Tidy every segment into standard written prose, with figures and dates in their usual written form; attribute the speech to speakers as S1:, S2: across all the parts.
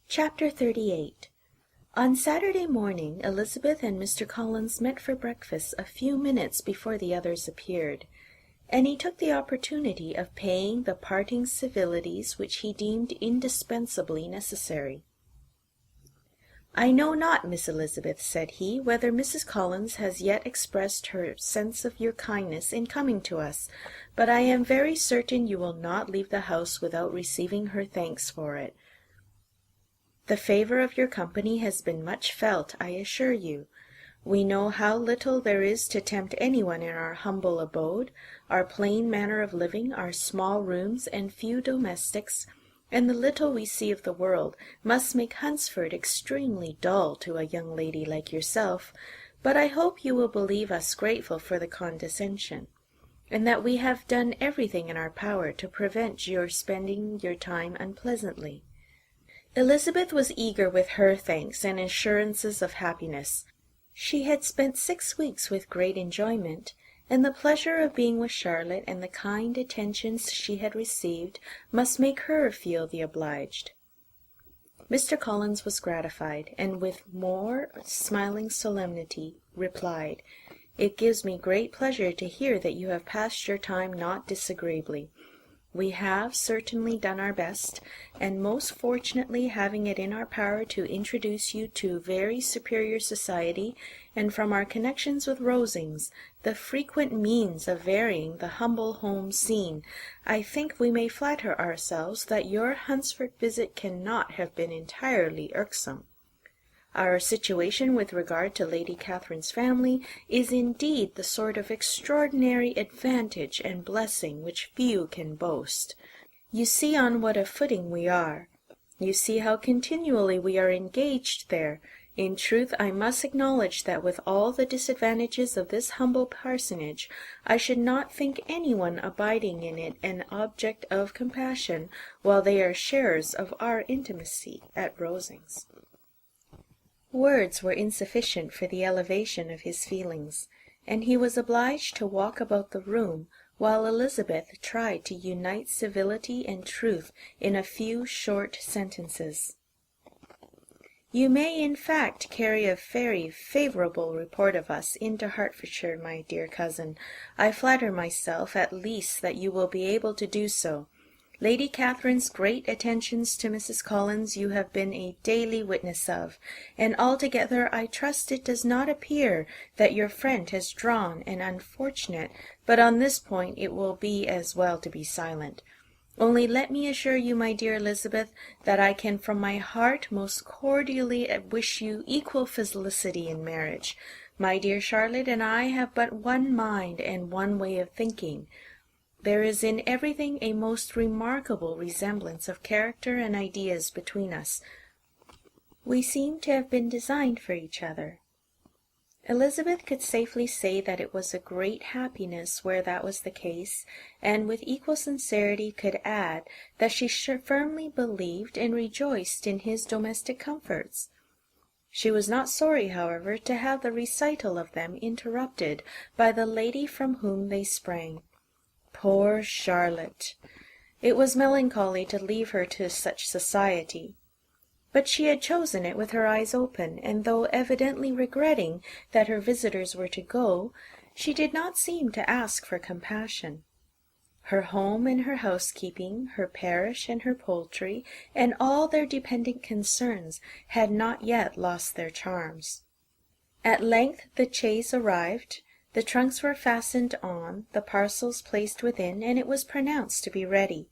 S1: Chapter 38. On Saturday morning, Elisabeth and Mr. Collins met for breakfast a few minutes before the others appeared, and he took the opportunity of paying the parting civilities which he deemed indispensably necessary. "I know not, Miss Elisabeth," said he, "whether Mrs. Collins has yet expressed her sense of your kindness in coming to us, but I am very certain you will not leave the house without receiving her thanks for it. The favour of your company has been much felt, I assure you. We know how little there is to tempt anyone in our humble abode, our plain manner of living, our small rooms and few domestics, and the little we see of the world must make Hunsford extremely dull to a young lady like yourself, but I hope you will believe us grateful for the condescension, and that we have done everything in our power to prevent your spending your time unpleasantly." Elisabeth was eager with her thanks and assurances of happiness. She had spent 6 weeks with great enjoyment, and the pleasure of being with Charlotte and the kind attentions she had received must make her feel the obliged. Mr. Collins was gratified, and with more smiling solemnity replied, "It gives me great pleasure to hear that you have passed your time not disagreeably. We have certainly done our best, and most fortunately having it in our power to introduce you to very superior society, and from our connections with Rosings, the frequent means of varying the humble home scene, I think we may flatter ourselves that your Hunsford visit cannot have been entirely irksome. Our situation with regard to Lady Catherine's family is indeed the sort of extraordinary advantage and blessing which few can boast. You see on what a footing we are. You see how continually we are engaged there. In truth, I must acknowledge that with all the disadvantages of this humble parsonage, I should not think anyone abiding in it an object of compassion, while they are sharers of our intimacy at Rosings." Words were insufficient for the elevation of his feelings, and he was obliged to walk about the room, while Elisabeth tried to unite civility and truth in a few short sentences. "You may, in fact, carry a very favourable report of us into Hertfordshire, my dear cousin. I flatter myself, at least, that you will be able to do so. Lady Catherine's great attentions to Mrs. Collins you have been a daily witness of, and altogether I trust it does not appear that your friend has drawn an unfortunate, but on this point it will be as well to be silent. Only let me assure you, my dear Elisabeth, that I can from my heart most cordially wish you equal felicity in marriage. My dear Charlotte and I have but one mind and one way of thinking. There is in everything a most remarkable resemblance of character and ideas between us. We seem to have been designed for each other." Elisabeth could safely say that it was a great happiness where that was the case, and with equal sincerity could add that she firmly believed and rejoiced in his domestic comforts. She was not sorry, however, to have the recital of them interrupted by the lady from whom they sprang. Poor Charlotte! It was melancholy to leave her to such society. But she had chosen it with her eyes open, and though evidently regretting that her visitors were to go, she did not seem to ask for compassion. Her home and her housekeeping, her parish and her poultry, and all their dependent concerns had not yet lost their charms. At length the chaise arrived. The trunks were fastened on, the parcels placed within, and it was pronounced to be ready.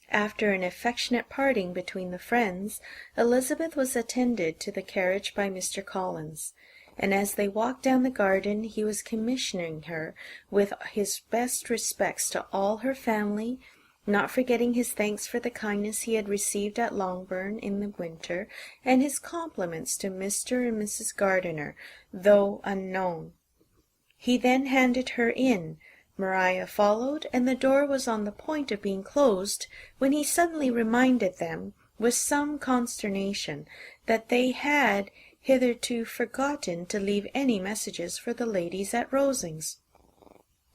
S1: After an affectionate parting between the friends, Elisabeth was attended to the carriage by Mr. Collins, and as they walked down the garden he was commissioning her with his best respects to all her family, not forgetting his thanks for the kindness he had received at Longbourn in the winter, and his compliments to Mr. and Mrs. Gardiner, though unknown. He then handed her in. Maria followed, and the door was on the point of being closed, when he suddenly reminded them, with some consternation, that they had hitherto forgotten to leave any messages for the ladies at Rosings.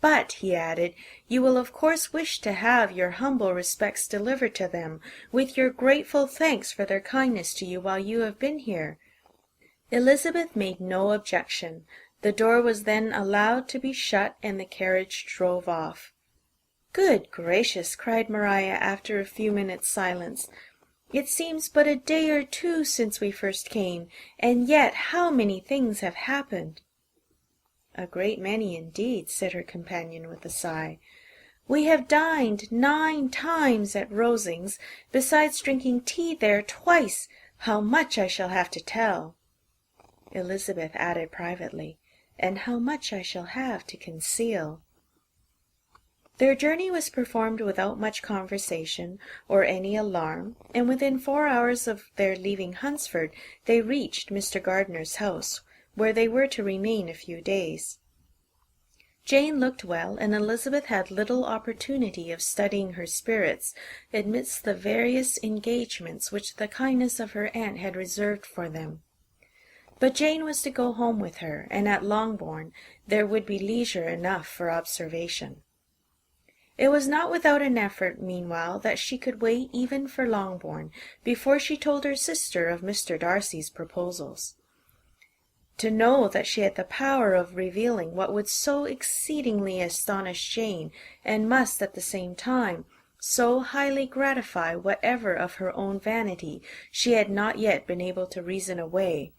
S1: But," he added, "you will of course wish to have your humble respects delivered to them, with your grateful thanks for their kindness to you while you have been here." Elisabeth made no objection. The door was then allowed to be shut, and the carriage drove off. "Good gracious!" cried Maria, after a few minutes' silence. "It seems but a day or two since we first came, and yet how many things have happened!" "A great many indeed," said her companion with a sigh. "We have dined 9 times at Rosings, besides drinking tea there twice. How much I shall have to tell!" Elisabeth added privately, "and how much I shall have to conceal." Their journey was performed without much conversation or any alarm, and within 4 hours of their leaving Hunsford they reached Mr. Gardiner's house, where they were to remain a few days. Jane looked well, and Elisabeth had little opportunity of studying her spirits amidst the various engagements which the kindness of her aunt had reserved for them. But Jane was to go home with her, and at Longbourn there would be leisure enough for observation. It was not without an effort, meanwhile, that she could wait even for Longbourn before she told her sister of Mr. Darcy's proposals. To know that she had the power of revealing what would so exceedingly astonish Jane, and must, at the same time, so highly gratify whatever of her own vanity she had not yet been able to reason away,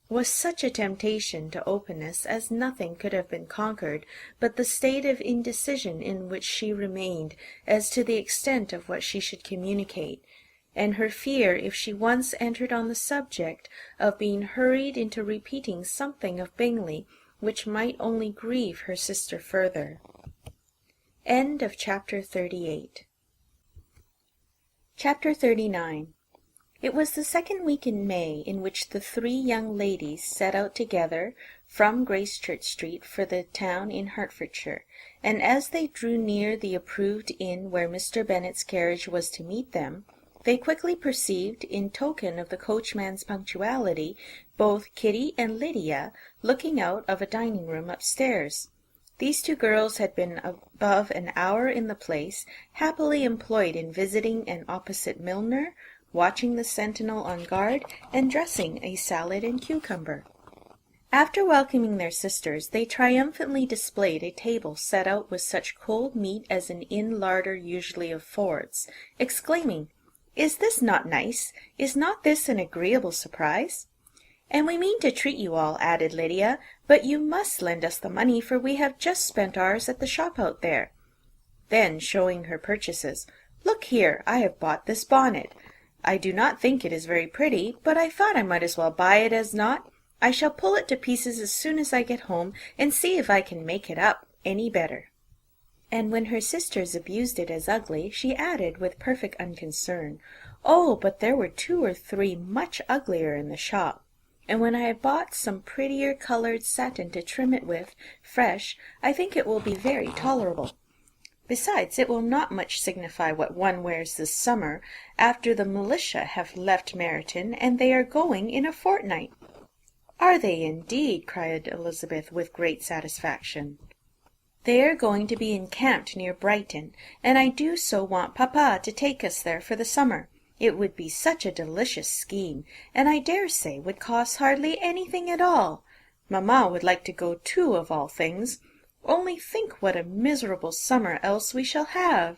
S1: was such a temptation to openness as nothing could have been conquered but the state of indecision in which she remained as to the extent of what she should communicate, and her fear, if she once entered on the subject, of being hurried into repeating something of Bingley which might only grieve her sister further. Chapter 38. Chapter 39. It was the second week in May in which the 3 young ladies set out together from Gracechurch Street for the town in Hertfordshire, and as they drew near the approved inn where Mr. Bennet's carriage was to meet them, they quickly perceived, in token of the coachman's punctuality, both Kitty and Lydia looking out of a dining-room upstairs. These 2 girls had been above an hour in the place, happily employed in visiting an opposite milliner, watching the sentinel on guard, and dressing a salad and cucumber. After welcoming their sisters, they triumphantly displayed a table set out with such cold meat as an inn larder usually affords, exclaiming, "Is this not nice? Is not this an agreeable surprise?" "And we mean to treat you all," added Lydia, "but you must lend us the money, for we have just spent ours at the shop out there." Then, showing her purchases, "Look here, I have bought this bonnet. I do not think it is very pretty, but I thought I might as well buy it as not. I shall pull it to pieces as soon as I get home, and see if I can make it up any better." And when her sisters abused it as ugly, she added, with perfect unconcern, "Oh, but there were 2 or 3 much uglier in the shop. And when I have bought some prettier coloured satin to trim it with, fresh, I think it will be very tolerable. Besides, it will not much signify what one wears this summer, after the militia have left Meryton, and they are going in a fortnight." "Are they indeed?" cried Elisabeth with great satisfaction. "They are going to be encamped near Brighton, and I do so want papa to take us there for the summer. It would be such a delicious scheme, and I dare say would cost hardly anything at all. Mamma would like to go too, of all things. Only think what a miserable summer else we shall have."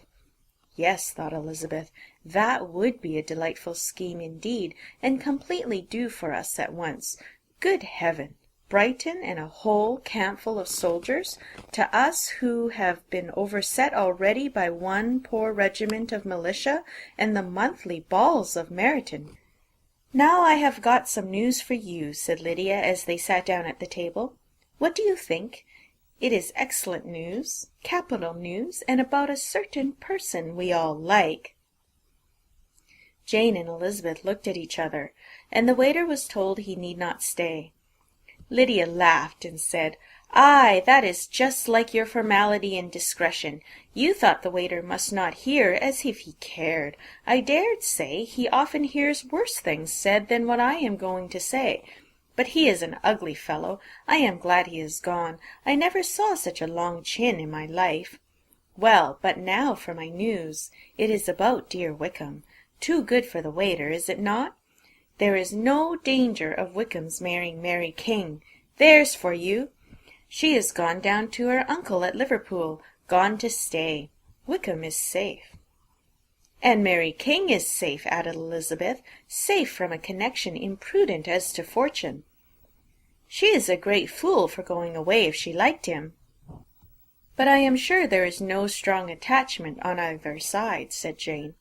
S1: Yes, thought Elisabeth, that would be a delightful scheme indeed, and completely do for us at once. Good heaven! Brighton and a whole campful of soldiers, to us who have been overset already by one poor regiment of militia, and the monthly balls of Meryton. "Now I have got some news for you," said Lydia, as they sat down at the table. "What do you think? It is excellent news, capital news, and about a certain person we all like." Jane and Elisabeth looked at each other, and the waiter was told he need not stay. Lydia laughed and said, "Ay, that is just like your formality and discretion. You thought the waiter must not hear, as if he cared. I dared say he often hears worse things said than what I am going to say. but he is an ugly fellow. I am glad he is gone. I never saw such a long chin in my life. Well, but now for my news. It is about dear Wickham. Too good for the waiter, is it not? There is no danger of Wickham's marrying Mary King. There's for you! She is gone down to her uncle at Liverpool, gone to stay. Wickham is safe. And Mary King is safe, added Elisabeth, safe from a connection imprudent as to fortune. She is a great fool for going away if she liked him. But I am sure there is no strong attachment on either side, said Jane.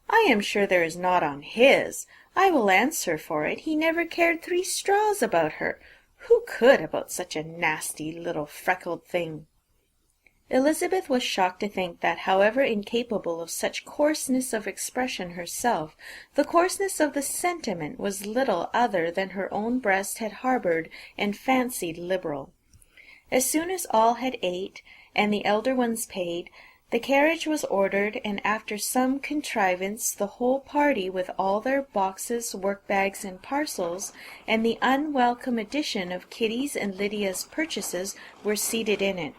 S1: I am sure there is not on his. I will answer for it he never cared 3 straws about her. Who could about such a nasty little freckled thing? Elisabeth was shocked to think that, however incapable of such coarseness of expression herself, the coarseness of the sentiment was little other than her own breast had harboured and fancied liberal. As soon as all had ate, and the elder ones paid, the carriage was ordered, and after some contrivance the whole party, with all their boxes, work-bags, and parcels, and the unwelcome addition of Kitty's and Lydia's purchases, were seated in it.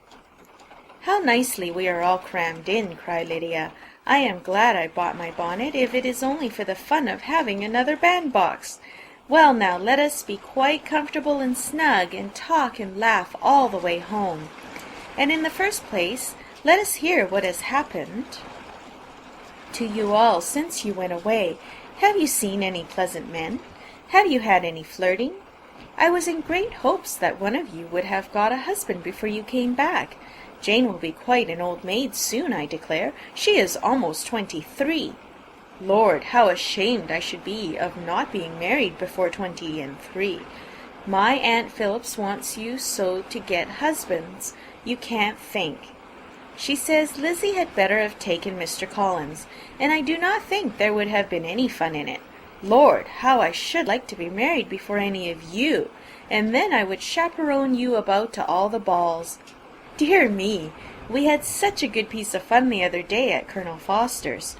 S1: "How nicely we are all crammed in," cried Lydia. "I am glad I bought my bonnet, if it is only for the fun of having another bandbox. Well, now, let us be quite comfortable and snug, and talk and laugh all the way home. And in the first place, let us hear what has happened to you all since you went away. Have you seen any pleasant men? Have you had any flirting? I was in great hopes that one of you would have got a husband before you came back. Jane will be quite an old maid soon, I declare. She is almost 23. Lord, how ashamed I should be of not being married before 23. My Aunt Phillips wants you so to get husbands, you can't think. She says Lizzie had better have taken Mr. Collins, and I do not think there would have been any fun in it. Lord, how I should like to be married before any of you, and then I would chaperone you about to all the balls. Dear me, we had such a good piece of fun the other day at Colonel Foster's.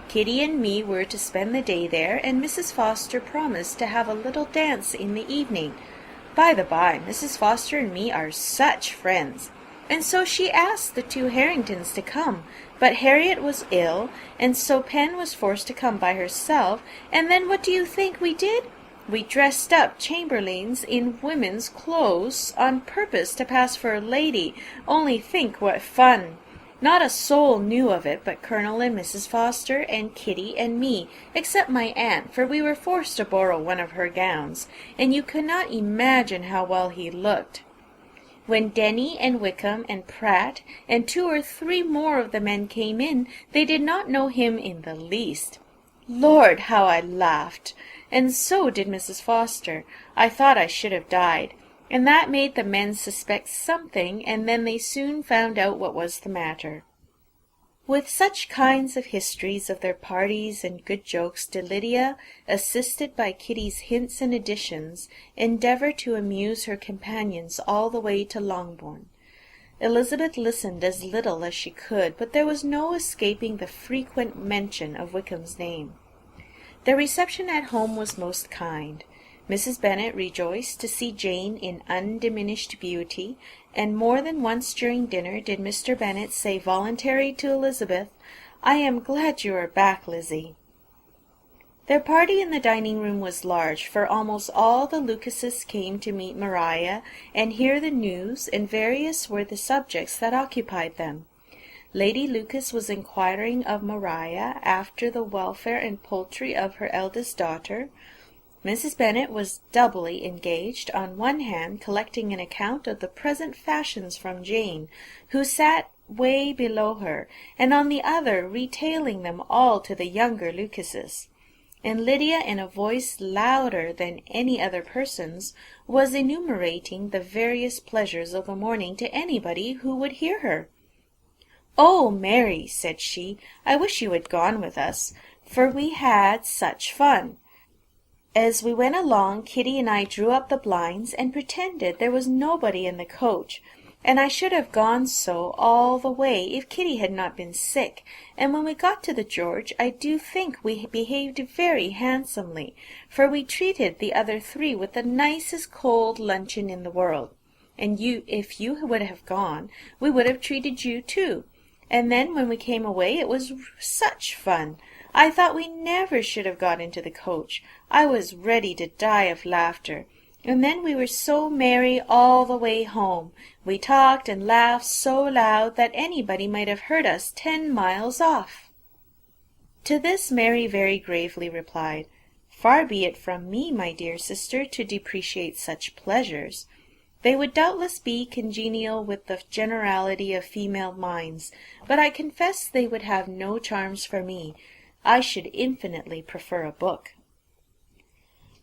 S1: Kitty and me were to spend the day there, and Mrs. Foster promised to have a little dance in the evening. By the by, Mrs. Foster and me are such friends. And so she asked the 2 Harringtons to come, but Harriet was ill, and so Pen was forced to come by herself, and then what do you think we did? We dressed up chamberlains in women's clothes on purpose to pass for a lady. Only think what fun! Not a soul knew of it but Colonel and Mrs. Foster and Kitty and me, except my aunt, for we were forced to borrow one of her gowns, and you cannot imagine how well he looked. When Denny and Wickham and Pratt and 2 or 3 more of the men came in, they did not know him in the least. Lord, how I laughed! And so did Mrs. Foster. I thought I should have died, and that made the men suspect something, and then they soon found out what was the matter. With such kinds of histories of their parties and good jokes did Lydia, assisted by Kitty's hints and additions, endeavour to amuse her companions all the way to Longbourn. Elisabeth listened as little as she could, but there was no escaping the frequent mention of Wickham's name. The reception at home was most kind. Mrs. Bennet rejoiced to see Jane in undiminished beauty, and more than once during dinner did Mr. Bennet say voluntarily to Elisabeth, "I am glad you are back, Lizzie." Their party in the dining-room was large, for almost all the Lucases came to meet Maria and hear the news, and various were the subjects that occupied them. Lady Lucas was inquiring of Maria after the welfare and poultry of her eldest daughter. Mrs. Bennet was doubly engaged, on one hand collecting an account of the present fashions from Jane, who sat way below her, and on the other retailing them all to the younger Lucases. And Lydia, in a voice louder than any other person's, was enumerating the various pleasures of the morning to anybody who would hear her. "Oh, Mary," said she, "I wish you had gone with us, for we had such fun. As we went along, Kitty and I drew up the blinds and pretended there was nobody in the coach. and I should have gone so all the way if Kitty had not been sick, and when we got to the George I do think we behaved very handsomely, for we treated the other three with the nicest cold luncheon in the world, and if you would have gone, we would have treated you too. And then when we came away it was such fun. I thought we never should have got into the coach. I was ready to die of laughter. And then we were so merry all the way home. We talked and laughed so loud that anybody might have heard us 10 miles off." To this Mary very gravely replied, "Far be it from me, my dear sister, to depreciate such pleasures. They would doubtless be congenial with the generality of female minds, but I confess they would have no charms for me. I should infinitely prefer a book."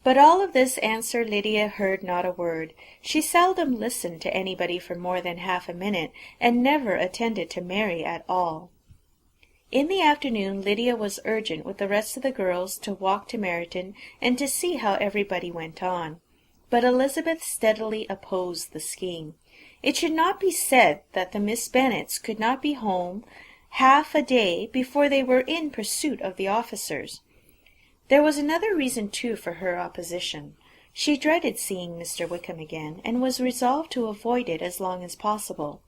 S1: But all of this answer Lydia heard not a word. She seldom listened to anybody for more than half a minute, and never attended to Mary at all. In the afternoon Lydia was urgent with the rest of the girls to walk to Meryton and to see how everybody went on. But Elisabeth steadily opposed the scheme. It should not be said that the Miss Bennets could not be home half a day before they were in pursuit of the officers. There was another reason too for her opposition. She dreaded seeing Mr. Wickham again, and was resolved to avoid it as long as possible.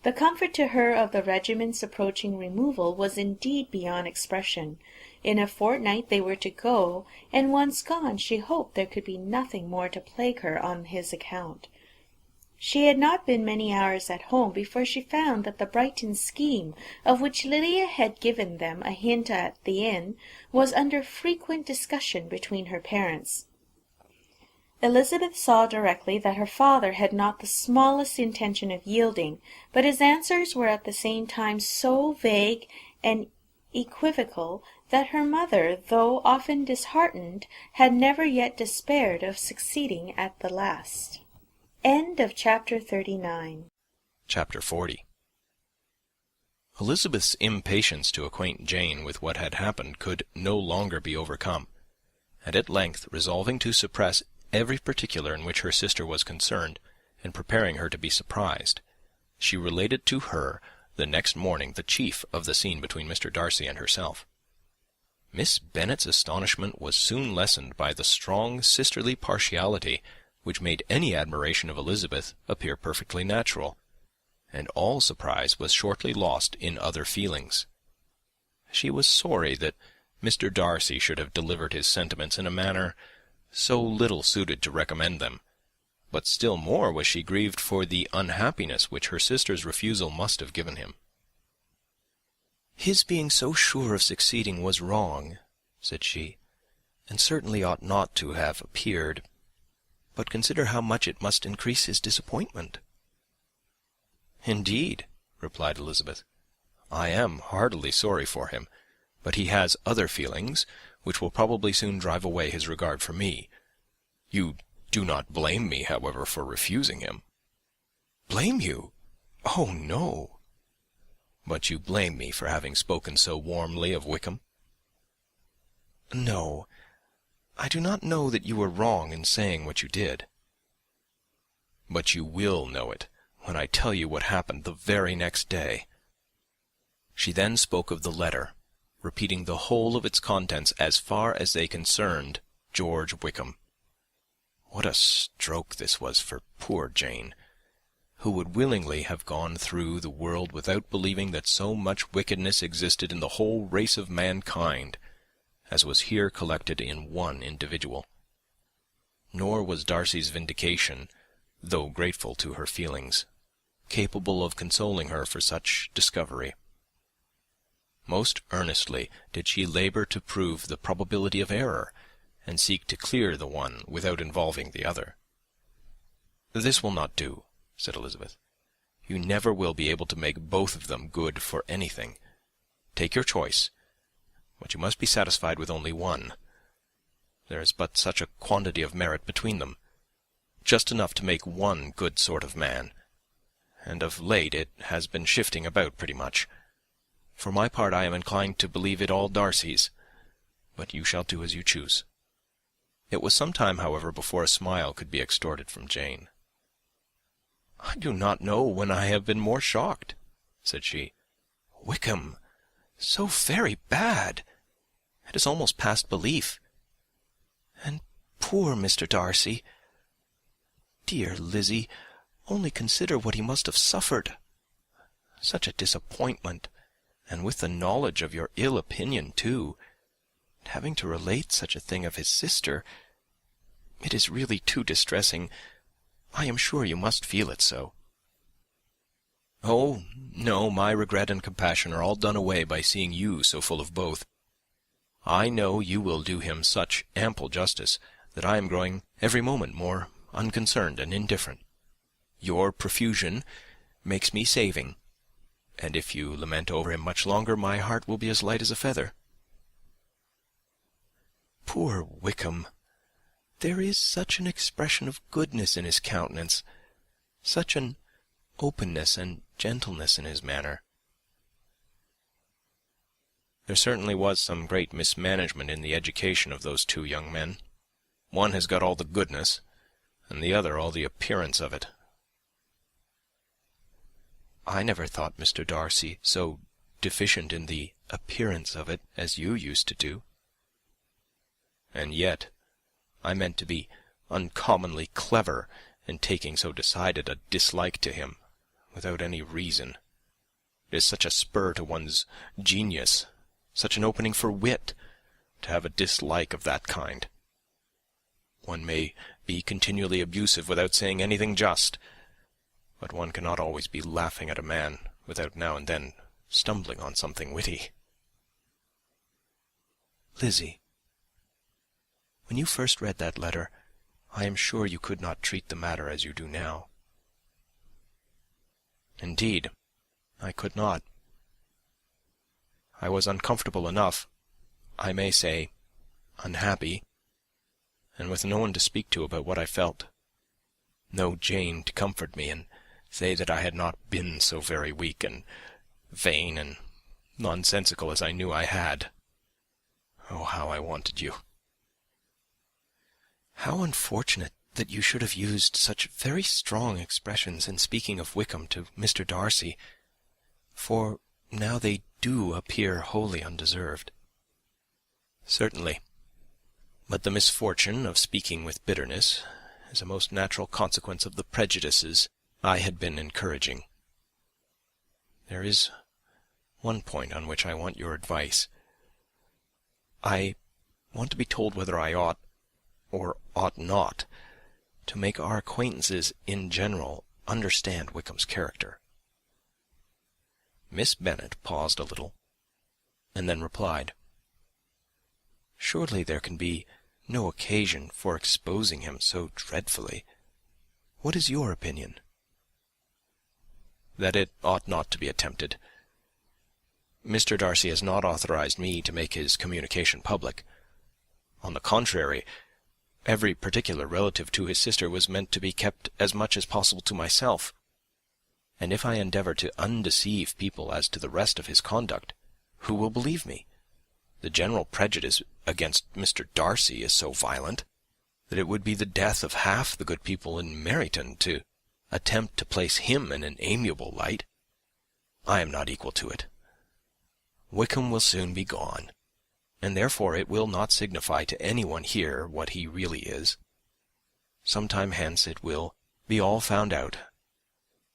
S1: The comfort to her of the regiment's approaching removal was indeed beyond expression. In a fortnight they were to go, and once gone she hoped there could be nothing more to plague her on his account. She had not been many hours at home before she found that the Brighton scheme, of which Lydia had given them a hint at the inn, was under frequent discussion between her parents. Elisabeth saw directly that her father had not the smallest intention of yielding, but his answers were at the same time so vague and equivocal that her mother, though often disheartened, had never yet despaired of succeeding at the last. End of chapter 39.
S2: Chapter 40. Elisabeth's impatience to acquaint Jane with what had happened could no longer be overcome, and at length, resolving to suppress every particular in which her sister was concerned, and preparing her to be surprised, she related to her the next morning the chief of the scene between Mr. Darcy and herself. Miss Bennet's astonishment was soon lessened by the strong sisterly partiality which made any admiration of Elisabeth appear perfectly natural, and all surprise was shortly lost in other feelings. She was sorry that Mr. Darcy should have delivered his sentiments in a manner so little suited to recommend them, but still more was she grieved for the unhappiness which her sister's refusal must have given him. "His being so sure of succeeding was wrong," said she, "and certainly ought not to have appeared. But consider how much it must increase his disappointment." "Indeed," replied Elisabeth, "I am heartily sorry for him, but he has other feelings, which will probably soon drive away his regard for me. You do not blame me, however, for refusing him." "Blame you? Oh, no." "But you blame me for having spoken so warmly of Wickham?" "No. I do not know that you were wrong in saying what you did." "But you will know it when I tell you what happened the very next day." She then spoke of the letter, repeating the whole of its contents as far as they concerned George Wickham. What a stroke this was for poor Jane, who would willingly have gone through the world without believing that so much wickedness existed in the whole race of mankind, as was here collected in one individual. Nor was Darcy's vindication, though grateful to her feelings, capable of consoling her for such discovery. Most earnestly did she labour to prove the probability of error, and seek to clear the one without involving the other. "This will not do," said Elisabeth. "You never will be able to make both of them good for anything. Take your choice, but you must be satisfied with only one. There is but such a quantity of merit between them, just enough to make one good sort of man, and of late it has been shifting about pretty much. For my part, I am inclined to believe it all Darcy's, but you shall do as you choose." It was some time, however, before a smile could be extorted from Jane. "I do not know when I have been more shocked," said she. "Wickham, so very bad! It is almost past belief. And poor Mr. Darcy! Dear Lizzie, only consider what he must have suffered. Such a disappointment, and with the knowledge of your ill opinion too, and having to relate such a thing of his sister. It is really too distressing. I am sure you must feel it so." "Oh, no, my regret and compassion are all done away by seeing you so full of both. I know you will do him such ample justice that I am growing every moment more unconcerned and indifferent. Your profusion makes me saving, and if you lament over him much longer, my heart will be as light as a feather." "Poor Wickham! There is such an expression of goodness in his countenance, such an openness and gentleness in his manner." There certainly was some great mismanagement in the education of those two young men. One has got all the goodness, and the other all the appearance of it. "I never thought Mr. Darcy so deficient in the appearance of it as you used to do." "And yet I meant to be uncommonly clever in taking so decided a dislike to him, without any reason. It is such a spur to one's genius, such an opening for wit, to have a dislike of that kind. One may be continually abusive without saying anything just, but one cannot always be laughing at a man without now and then stumbling on something witty." "Lizzie, when you first read that letter, I am sure you could not treat the matter as you do now." "Indeed, I could not. I was uncomfortable enough, I may say unhappy, and with no one to speak to about what I felt. No Jane to comfort me and say that I had not been so very weak and vain and nonsensical as I knew I had. Oh, how I wanted you!" "How unfortunate that you should have used such very strong expressions in speaking of Wickham to Mr. Darcy, for now they do appear wholly undeserved." "Certainly. But the misfortune of speaking with bitterness is a most natural consequence of the prejudices I had been encouraging. There is one point on which I want your advice. I want to be told whether I ought, or ought not, to make our acquaintances in general understand Wickham's character." Miss Bennet paused a little, and then replied, "Surely there can be no occasion for exposing him so dreadfully. What is your opinion?" "That it ought not to be attempted. Mr. Darcy has not authorized me to make his communication public. On the contrary, every particular relative to his sister was meant to be kept as much as possible to myself, and if I endeavour to undeceive people as to the rest of his conduct, who will believe me? The general prejudice against Mr. Darcy is so violent that it would be the death of half the good people in Meryton to attempt to place him in an amiable light. I am not equal to it. Wickham will soon be gone, and therefore it will not signify to anyone here what he really is. Some time hence it will be all found out,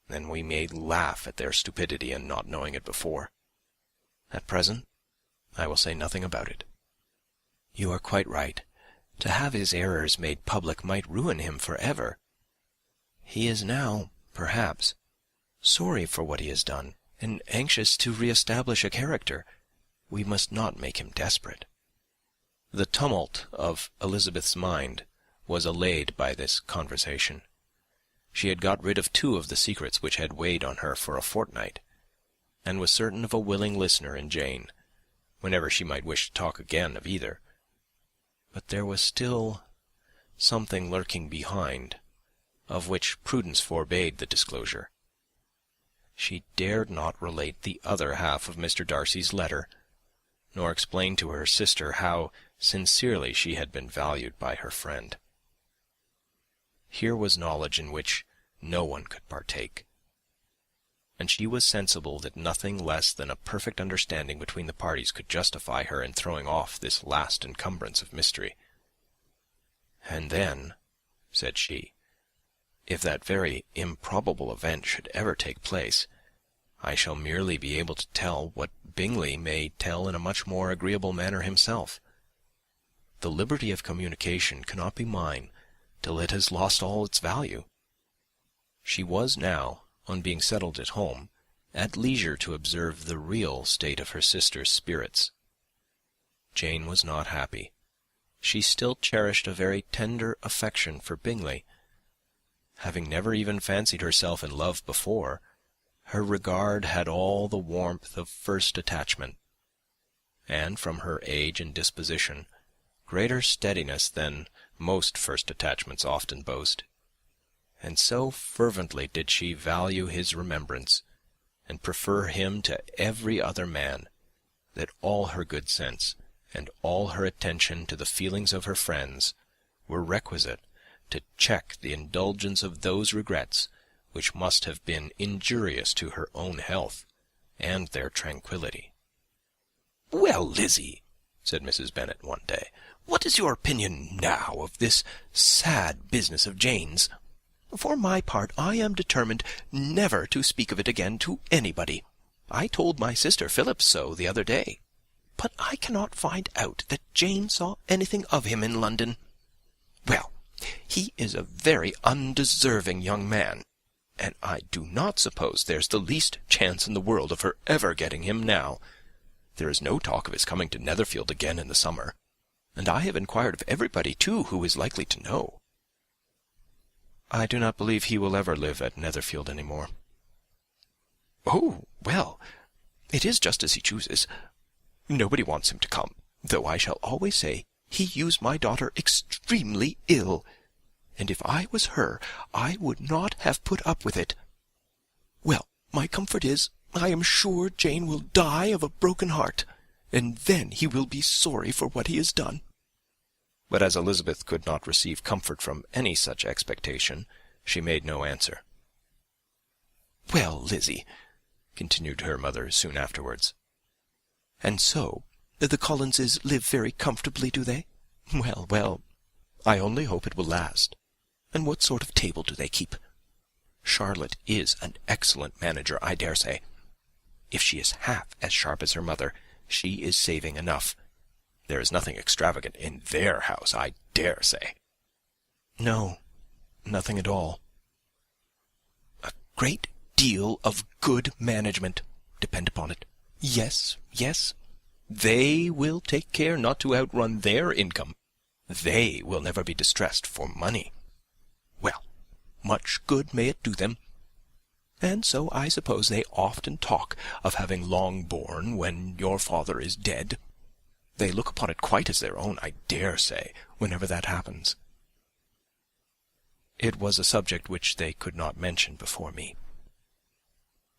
S2: then we may laugh at their stupidity in not knowing it before. At present I will say nothing about it." "You are quite right. To have his errors made public might ruin him for ever. He is now, perhaps, sorry for what he has done, and anxious to re-establish a character. We must not make him desperate." The tumult of Elisabeth's mind was allayed by this conversation. She had got rid of 2 of the secrets which had weighed on her for a fortnight, and was certain of a willing listener in Jane, whenever she might wish to talk again of either. But there was still something lurking behind, of which prudence forbade the disclosure. She dared not relate the other half of Mr. Darcy's letter, nor explain to her sister how sincerely she had been valued by her friend. Here was knowledge in which no one could partake. And she was sensible that nothing less than a perfect understanding between the parties could justify her in throwing off this last encumbrance of mystery. "And then," said she, "if that very improbable event should ever take place, I shall merely be able to tell what Bingley may tell in a much more agreeable manner himself. The liberty of communication cannot be mine till it has lost all its value." She was now, on being settled at home, at leisure to observe the real state of her sister's spirits. Jane was not happy. She still cherished a very tender affection for Bingley. Having never even fancied herself in love before, her regard had all the warmth of first attachment, and, from her age and disposition, greater steadiness than most first attachments often boast. And so fervently did she value his remembrance, and prefer him to every other man, that all her good sense, and all her attention to the feelings of her friends, were requisite to check the indulgence of those regrets which must have been injurious to her own health and their tranquillity. "Well, Lizzy," said Mrs. Bennet one day, "what is your opinion now of this sad business of Jane's? For my part, I am determined never to speak of it again to anybody. I told my sister Phillips so the other day, but I cannot find out that Jane saw anything of him in London. Well, he is a very undeserving young man, and I do not suppose there's the least chance in the world of her ever getting him now. There is no talk of his coming to Netherfield again in the summer, and I have inquired of everybody, too, who is likely to know." "I do not believe he will ever live at Netherfield any more." "Oh, well, it is just as he chooses. Nobody wants him to come, though I shall always say he used my daughter extremely ill, and if I was her, I would not have put up with it. Well, my comfort is, I am sure Jane will die of a broken heart, and then he will be sorry for what he has done." But as Elisabeth could not receive comfort from any such expectation, she made no answer. "Well, Lizzy," continued her mother soon afterwards, "and so the Collinses live very comfortably, do they? Well, well, I only hope it will last. And what sort of table do they keep? Charlotte is an excellent manager, I dare say. If she is half as sharp as her mother, she is saving enough. There is nothing extravagant in their house, I dare say." "No, nothing at all." "A great deal of good management, depend upon it. Yes, yes. They will take care not to outrun their income. They will never be distressed for money. Well, much good may it do them. And so I suppose they often talk of having Longbourn when your father is dead. They look upon it quite as their own, I dare say, whenever that happens." "It was a subject which they could not mention before me."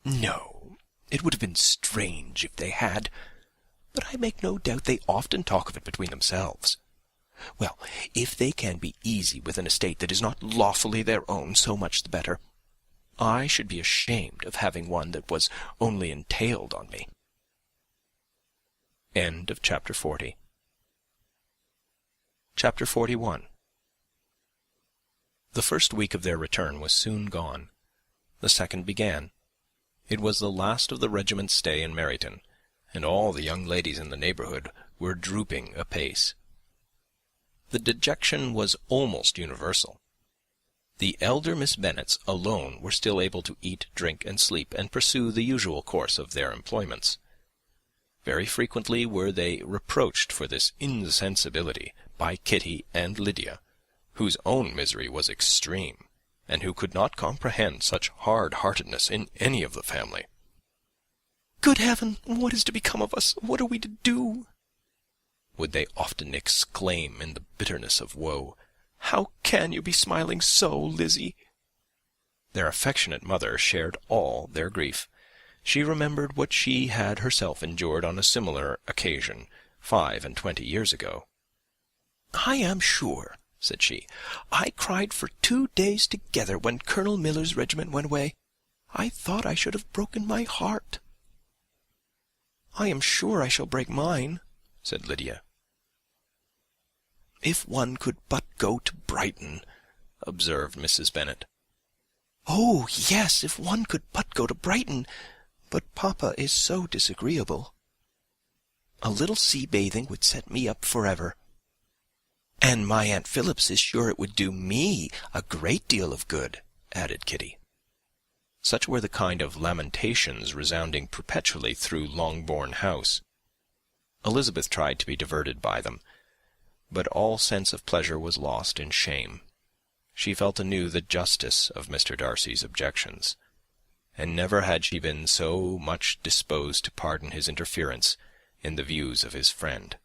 S2: "No, it would have been strange if they had, but I make no doubt they often talk of it between themselves. Well, if they can be easy with an estate that is not lawfully their own, so much the better. I should be ashamed of having one that was only entailed on me." End of chapter 40. Chapter 41. The first week of their return was soon gone. The second began. It was the last of the regiment's stay in Meryton, and all the young ladies in the neighbourhood were drooping apace. The dejection was almost universal. The elder Miss Bennets alone were still able to eat, drink, and sleep, and pursue the usual course of their employments. Very frequently were they reproached for this insensibility by Kitty and Lydia, whose own misery was extreme, and who could not comprehend such hard-heartedness in any of the family. "Good heaven, what is to become of us? What are we to do?" would they often exclaim in the bitterness of woe. "How can you be smiling so, Lizzy?" Their affectionate mother shared all their grief. She remembered what she had herself endured on a similar occasion 25 years ago. "I am sure," said she. "I cried for 2 days together when Colonel Miller's regiment went away. I thought I should have broken my heart." "I am sure I shall break mine," said Lydia. "If one could but go to Brighton," observed Mrs. Bennet. "Oh, yes, if one could but go to Brighton. But papa is so disagreeable. A little sea-bathing would set me up for ever. And my Aunt Phillips is sure it would do me a great deal of good," added Kitty. Such were the kind of lamentations resounding perpetually through Longbourn House. Elisabeth tried to be diverted by them, but all sense of pleasure was lost in shame. She felt anew the justice of Mr. Darcy's objections, and never had she been so much disposed to pardon his interference in the views of his friend.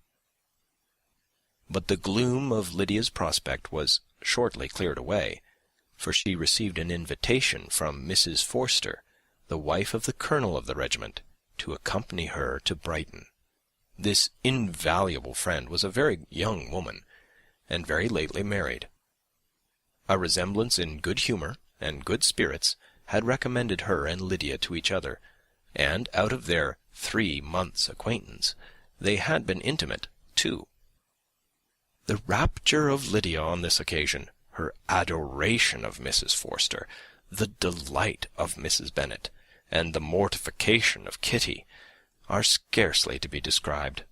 S2: But the gloom of Lydia's prospect was shortly cleared away, for she received an invitation from Mrs. Forster, the wife of the colonel of the regiment, to accompany her to Brighton. This invaluable friend was a very young woman, and very lately married. A resemblance in good humour and good spirits had recommended her and Lydia to each other, and out of their 3 months' acquaintance they had been intimate too. The rapture of Lydia on this occasion, her adoration of Mrs. Forster, the delight of Mrs. Bennet, and the mortification of Kitty, are scarcely to be described.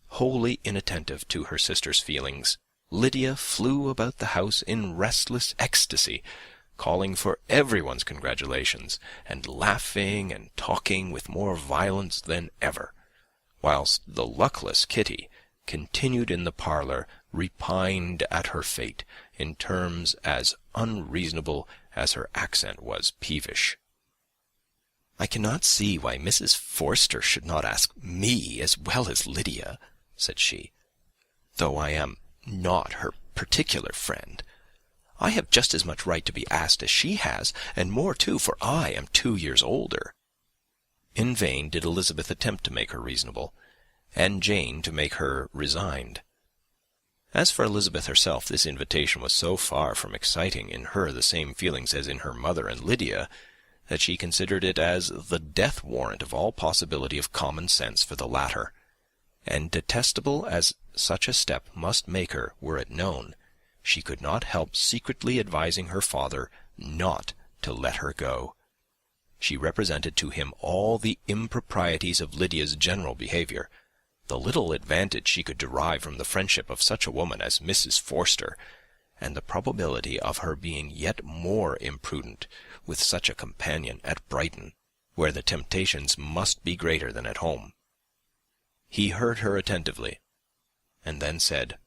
S2: Wholly inattentive to her sister's feelings, Lydia flew about the house in restless ecstasy, calling for everyone's congratulations, and laughing and talking with more violence than ever, whilst the luckless Kitty continued in the parlour, repined at her fate in terms as unreasonable as her accent was peevish. "I cannot see why Mrs. Forster should not ask me as well as Lydia," said she, "though I am not her particular friend. I have just as much right to be asked as she has, and more too, for I am 2 years older." In vain did Elisabeth attempt to make her reasonable, and Jane to make her resigned. As for Elisabeth herself, this invitation was so far from exciting in her the same feelings as in her mother and Lydia, that she considered it as the death warrant of all possibility of common sense for the latter, and detestable as such a step must make her were it known, she could not help secretly advising her father not to let her go. She represented to him all the improprieties of Lydia's general behaviour, the little advantage she could derive from the friendship of such a woman as Mrs. Forster, and the probability of her being yet more imprudent with such a companion at Brighton, where the temptations must be greater than at home. He heard her attentively, and then said,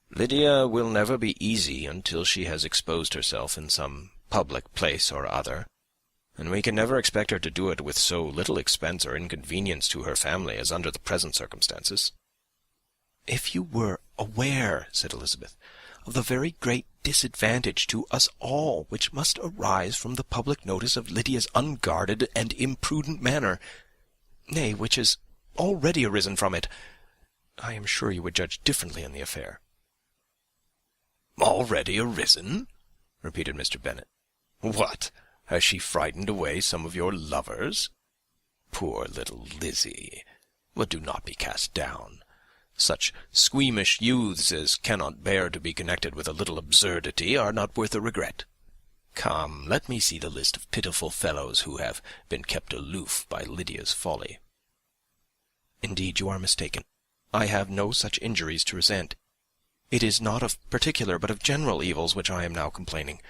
S2: "Lydia will never be easy until she has exposed herself in some public place or other, and we can never expect her to do it with so little expense or inconvenience to her family as under the present circumstances." "If you were aware," said Elisabeth, "of the very great disadvantage to us all which must arise from the public notice of Lydia's unguarded and imprudent manner, nay, which has already arisen from it, I am sure you would judge differently in the affair." "Already arisen?" repeated Mr. Bennet. "What, has she frightened away some of your lovers? Poor little Lizzie! But do not be cast down. Such squeamish youths as cannot bear to be connected with a little absurdity are not worth a regret. Come, let me see the list of pitiful fellows who have been kept aloof by Lydia's folly." "Indeed, you are mistaken. I have no such injuries to resent. It is not of particular, but of general evils which I am now complaining.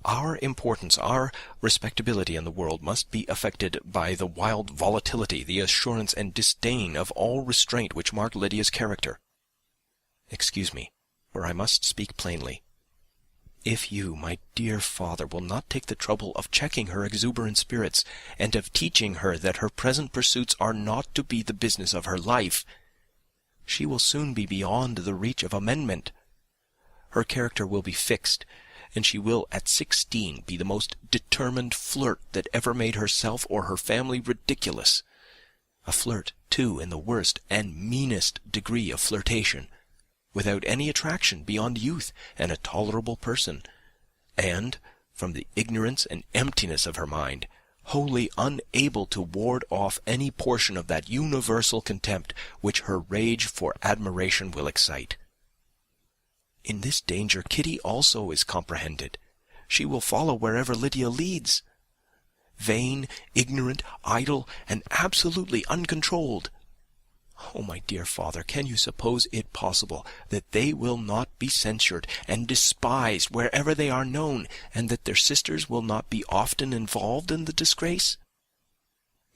S2: Our importance, our respectability in the world must be affected by the wild volatility, the assurance and disdain of all restraint which mark Lydia's character. Excuse me, for I must speak plainly. If you, my dear father, will not take the trouble of checking her exuberant spirits, and of teaching her that her present pursuits are not to be the business of her life, she will soon be beyond the reach of amendment. Her character will be fixed, and she will at 16 be the most determined flirt that ever made herself or her family ridiculous. A flirt, too, in the worst and meanest degree of flirtation, without any attraction beyond youth and a tolerable person, and, from the ignorance and emptiness of her mind, wholly unable to ward off any portion of that universal contempt which her rage for admiration will excite. In this danger Kitty also is comprehended. She will follow wherever Lydia leads. Vain, ignorant, idle, and absolutely uncontrolled. Oh, my dear father, can you suppose it possible that they will not be censured and despised wherever they are known, and that their sisters will not be often involved in the disgrace?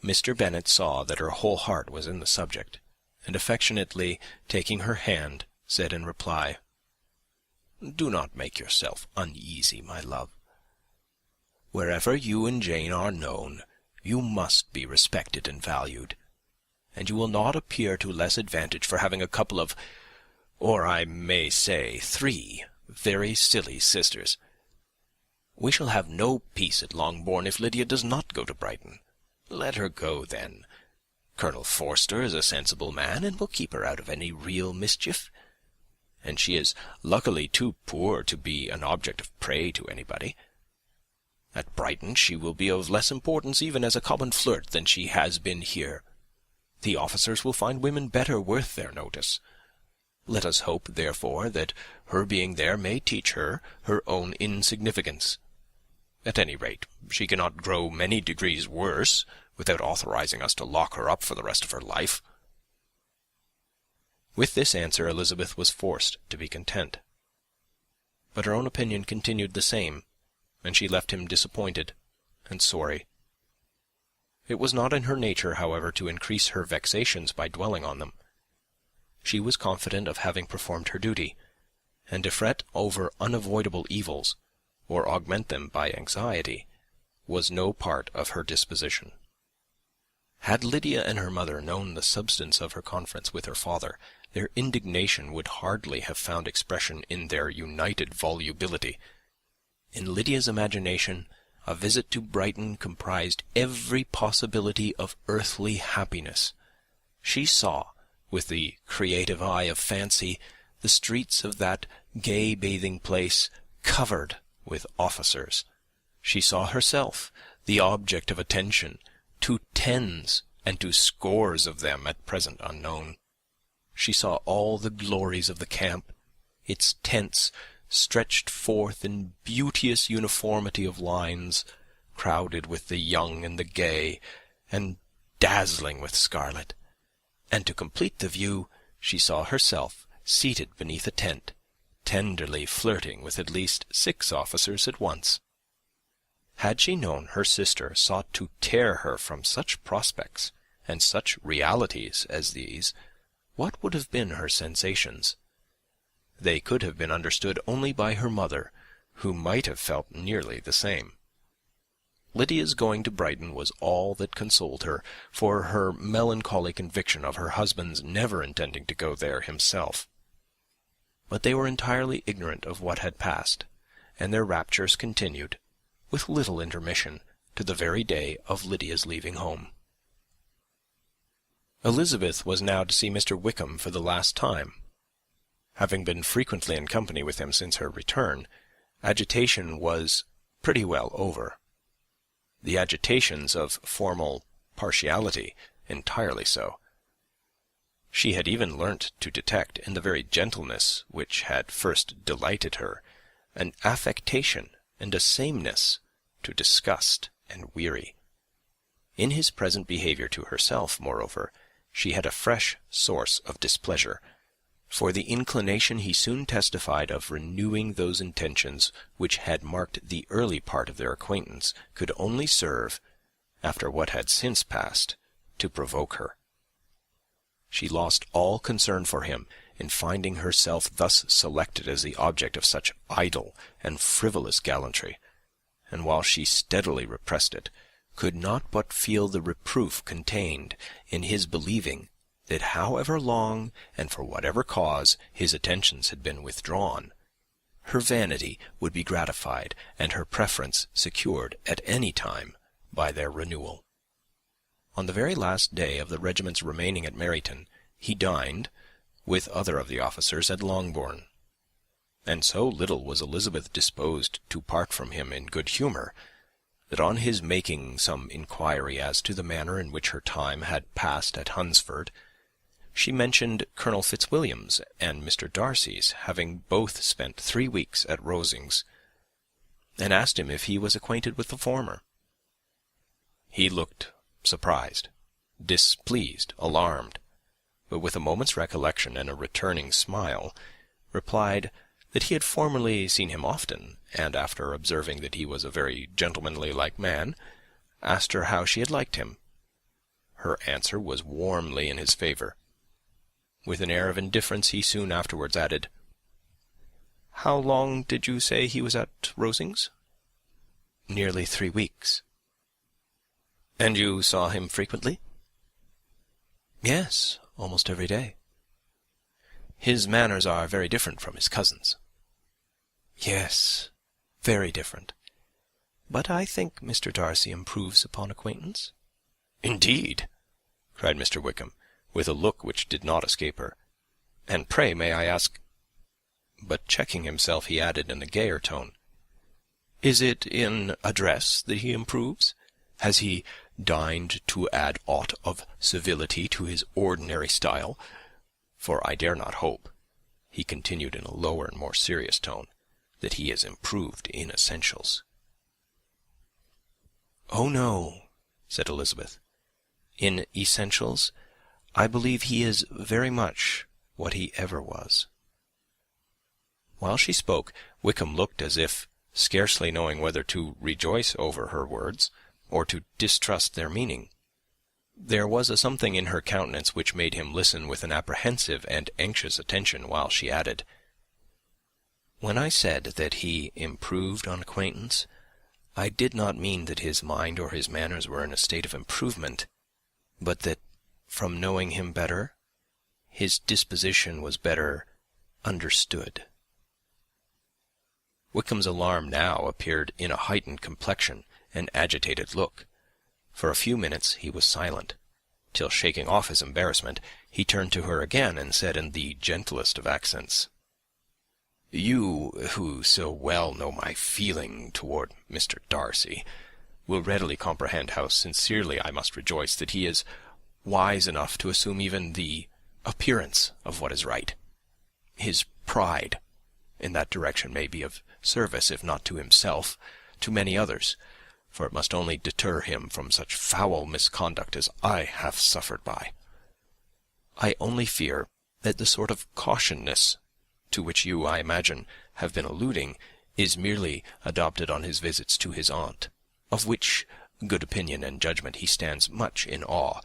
S2: Mr. Bennet saw that her whole heart was in the subject, and affectionately taking her hand, said in reply, "Do not make yourself uneasy, my love. Wherever you and Jane are known, you must be respected and valued, and you will not appear to less advantage for having a couple of, or I may say 3, very silly sisters. We shall have no peace at Longbourn if Lydia does not go to Brighton. Let her go, then. Colonel Forster is a sensible man, and will keep her out of any real mischief, and she is luckily too poor to be an object of prey to anybody. At Brighton she will be of less importance even as a common flirt than she has been here. The officers will find women better worth their notice. Let us hope, therefore, that her being there may teach her her own insignificance. At any rate, she cannot grow many degrees worse without authorizing us to lock her up for the rest of her life." With this answer Elisabeth was forced to be content. But her own opinion continued the same, and she left him disappointed and sorry. It was not in her nature, however, to increase her vexations by dwelling on them. She was confident of having performed her duty, and to fret over unavoidable evils, or augment them by anxiety, was no part of her disposition. Had Lydia and her mother known the substance of her conference with her father, their indignation would hardly have found expression in their united volubility. In Lydia's imagination, a visit to Brighton comprised every possibility of earthly happiness. She saw, with the creative eye of fancy, the streets of that gay bathing-place covered with officers. She saw herself the object of attention to tens and to scores of them at present unknown. She saw all the glories of the camp, its tents stretched forth in beauteous uniformity of lines, crowded with the young and the gay, and dazzling with scarlet. And to complete the view, she saw herself seated beneath a tent, tenderly flirting with at least 6 officers at once. Had she known her sister sought to tear her from such prospects and such realities as these, what would have been her sensations? They could have been understood only by her mother, who might have felt nearly the same. Lydia's going to Brighton was all that consoled her for her melancholy conviction of her husband's never intending to go there himself. But they were entirely ignorant of what had passed, and their raptures continued, with little intermission, to the very day of Lydia's leaving home. Elisabeth was now to see Mr. Wickham for the last time. Having been frequently in company with him since her return, agitation was pretty well over. The agitations of formal partiality entirely so. She had even learnt to detect, in the very gentleness which had first delighted her, an affectation and a sameness to disgust and weary. In his present behaviour to herself, moreover, she had a fresh source of displeasure, for the inclination he soon testified of renewing those intentions which had marked the early part of their acquaintance could only serve, after what had since passed, to provoke her. She lost all concern for him in finding herself thus selected as the object of such idle and frivolous gallantry, and while she steadily repressed it, could not but feel the reproof contained in his believing that however long and for whatever cause his attentions had been withdrawn, her vanity would be gratified and her preference secured at any time by their renewal. On the very last day of the regiment's remaining at Meryton, he dined, with other of the officers at Longbourn. And so little was Elisabeth disposed to part from him in good humour, that on his making some inquiry as to the manner in which her time had passed at Hunsford, she mentioned Colonel Fitzwilliam's and Mr. Darcy's having both spent 3 weeks at Rosings, and asked him if he was acquainted with the former. He looked surprised, displeased, alarmed, but with a moment's recollection and a returning smile, replied that he had formerly seen him often, and after observing that he was a very gentlemanly-like man, asked her how she had liked him. Her answer was warmly in his favour. With an air of indifference he soon afterwards added, "How long did you say he was at Rosings?" "Nearly 3 weeks." "And you saw him frequently?" "Yes, almost every day." "His manners are very different from his cousin's." "Yes, very different. But I think Mr. Darcy improves upon acquaintance." "Indeed!" cried Mr. Wickham, with a look which did not escape her. "And pray, may I ask—" But checking himself, he added in a gayer tone, "Is it in address that he improves? Has he deigned to add aught of civility to his ordinary style? For I dare not hope," he continued in a lower and more serious tone, "that he is improved in essentials." "Oh, no," said Elisabeth. "In essentials, I believe he is very much what he ever was." While she spoke, Wickham looked as if, scarcely knowing whether to rejoice over her words, or to distrust their meaning. There was a something in her countenance which made him listen with an apprehensive and anxious attention, while she added, "When I said that he improved on acquaintance, I did not mean that his mind or his manners were in a state of improvement, but that, from knowing him better, his disposition was better understood." Wickham's alarm now appeared in a heightened complexion and agitated look. For a few minutes he was silent, till, shaking off his embarrassment, he turned to her again and said in the gentlest of accents, "You, who so well know my feeling toward Mr. Darcy, will readily comprehend how sincerely I must rejoice that he is wise enough to assume even the appearance of what is right. His pride in that direction may be of service, if not to himself, to many others, for it must only deter him from such foul misconduct as I have suffered by. I only fear that the sort of cautiousness to which you, I imagine, have been alluding, is merely adopted on his visits to his aunt, of which good opinion and judgment he stands much in awe.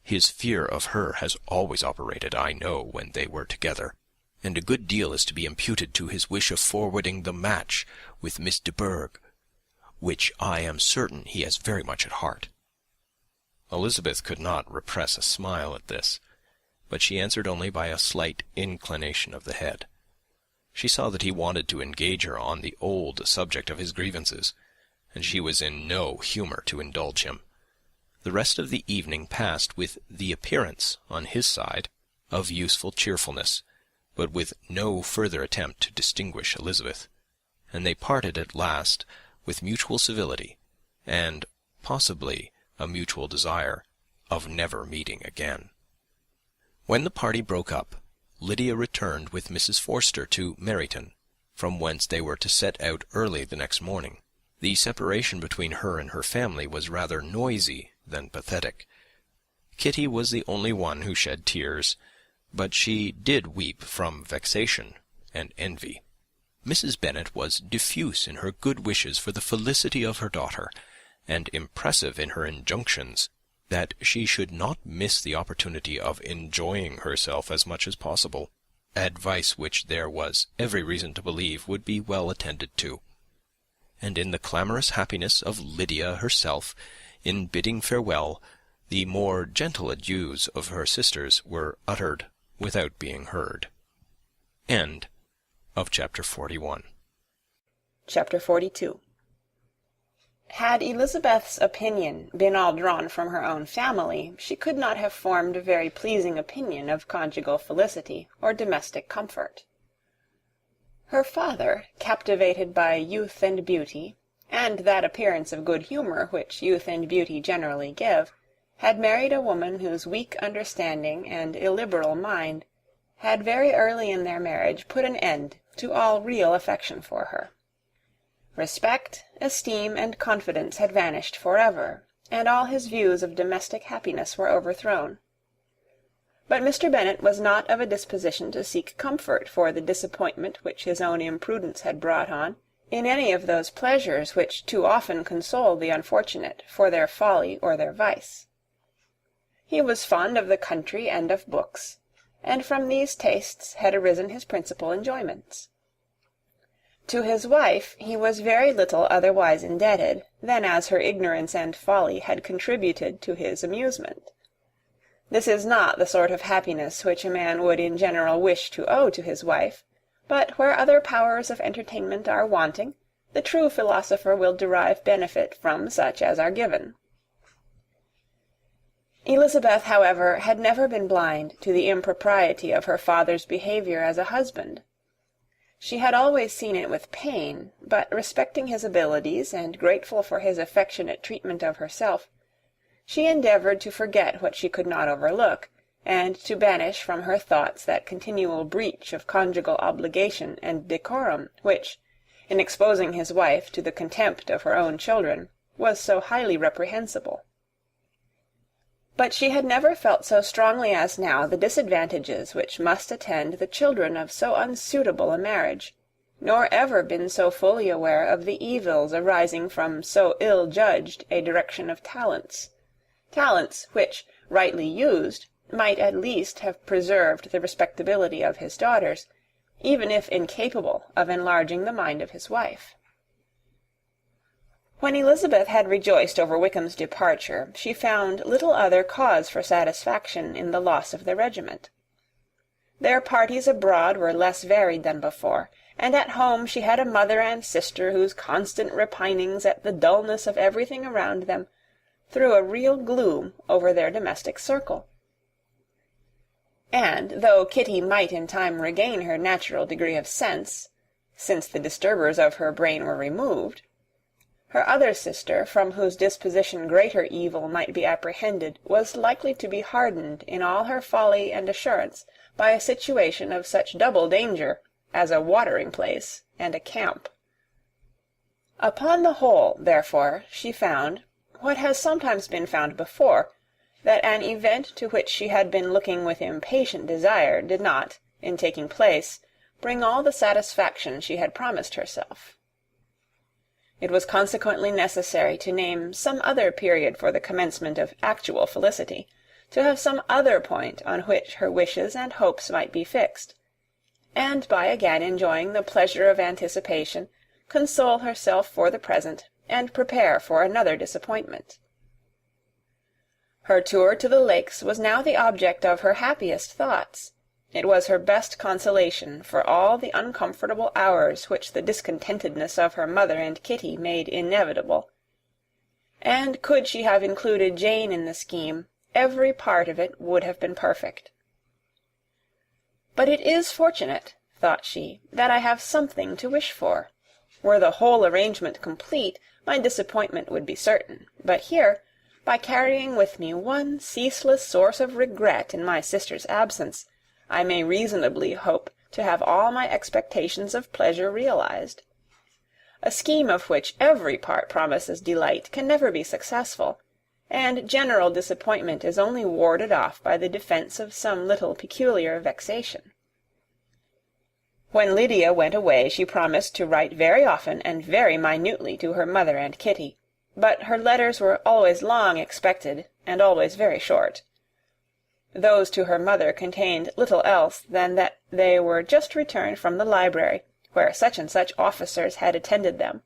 S2: His fear of her has always operated, I know, when they were together, and a good deal is to be imputed to his wish of forwarding the match with Miss de Bourgh, which I am certain he has very much at heart." Elisabeth could not repress a smile at this, but she answered only by a slight inclination of the head. She saw that he wanted to engage her on the old subject of his grievances, and she was in no humour to indulge him. The rest of the evening passed with the appearance, on his side, of useful cheerfulness, but with no further attempt to distinguish Elisabeth, and they parted at last with mutual civility, and possibly a mutual desire of never meeting again. When the party broke up, Lydia returned with Mrs. Forster to Meryton, from whence they were to set out early the next morning. The separation between her and her family was rather noisy than pathetic. Kitty was the only one who shed tears, but she did weep from vexation and envy. Mrs. Bennet was diffuse in her good wishes for the felicity of her daughter, and impressive in her injunctions that she should not miss the opportunity of enjoying herself as much as possible, advice which there was every reason to believe would be well attended to. And in the clamorous happiness of Lydia herself, in bidding farewell, the more gentle adieus of her sisters were uttered without being heard. End of chapter 41.
S3: Chapter 42. Had Elisabeth's opinion been all drawn from her own family, she could not have formed a very pleasing opinion of conjugal felicity or domestic comfort. Her father, captivated by youth and beauty, and that appearance of good humour which youth and beauty generally give, had married a woman whose weak understanding and illiberal mind had very early in their marriage put an end to all real affection for her. Respect, esteem, and confidence had vanished for ever, and all his views of domestic happiness were overthrown. But Mr. Bennet was not of a disposition to seek comfort for the disappointment which his own imprudence had brought on, in any of those pleasures which too often console the unfortunate for their folly or their vice. He was fond of the country and of books, and from these tastes had arisen his principal enjoyments. To his wife he was very little otherwise indebted than as her ignorance and folly had contributed to his amusement. This is not the sort of happiness which a man would in general wish to owe to his wife, but where other powers of entertainment are wanting, the true philosopher will derive benefit from such as are given. Elisabeth, however, had never been blind to the impropriety of her father's behaviour as a husband. She had always seen it with pain, but respecting his abilities, and grateful for his affectionate treatment of herself, she endeavoured to forget what she could not overlook, and to banish from her thoughts that continual breach of conjugal obligation and decorum which, in exposing his wife to the contempt of her own children, was so highly reprehensible. But she had never felt so strongly as now the disadvantages which must attend the children of so unsuitable a marriage, nor ever been so fully aware of the evils arising from so ill-judged a direction of talents which, rightly used, might at least have preserved the respectability of his daughters, even if incapable of enlarging the mind of his wife. When Elisabeth had rejoiced over Wickham's departure, she found little other cause for satisfaction in the loss of the regiment. Their parties abroad were less varied than before, and at home she had a mother and sister whose constant repinings at the dullness of everything around them threw a real gloom over their domestic circle. And though Kitty might in time regain her natural degree of sense, since the disturbers of her brain were removed, her other sister, from whose disposition greater evil might be apprehended, was likely to be hardened in all her folly and assurance by a situation of such double danger as a watering-place and a camp. Upon the whole, therefore, she found, what has sometimes been found before, that an event to which she had been looking with impatient desire did not, in taking place, bring all the satisfaction she had promised herself. It was consequently necessary to name some other period for the commencement of actual felicity, to have some other point on which her wishes and hopes might be fixed, and by again enjoying the pleasure of anticipation, console herself for the present, and prepare for another disappointment. Her tour to the lakes was now the object of her happiest thoughts. It was her best consolation for all the uncomfortable hours which the discontentedness of her mother and Kitty made inevitable, and could she have included Jane in the scheme, every part of it would have been perfect. But it is fortunate, thought she, that I have something to wish for. Were the whole arrangement complete, my disappointment would be certain, but here, by carrying with me one ceaseless source of regret in my sister's absence, I may reasonably hope to have all my expectations of pleasure realized. A scheme of which every part promises delight can never be successful, and general disappointment is only warded off by the defence of some little peculiar vexation. When Lydia went away, she promised to write very often and very minutely to her mother and Kitty, but her letters were always long expected, and always very short. Those to her mother contained little else than that they were just returned from the library, where such and such officers had attended them,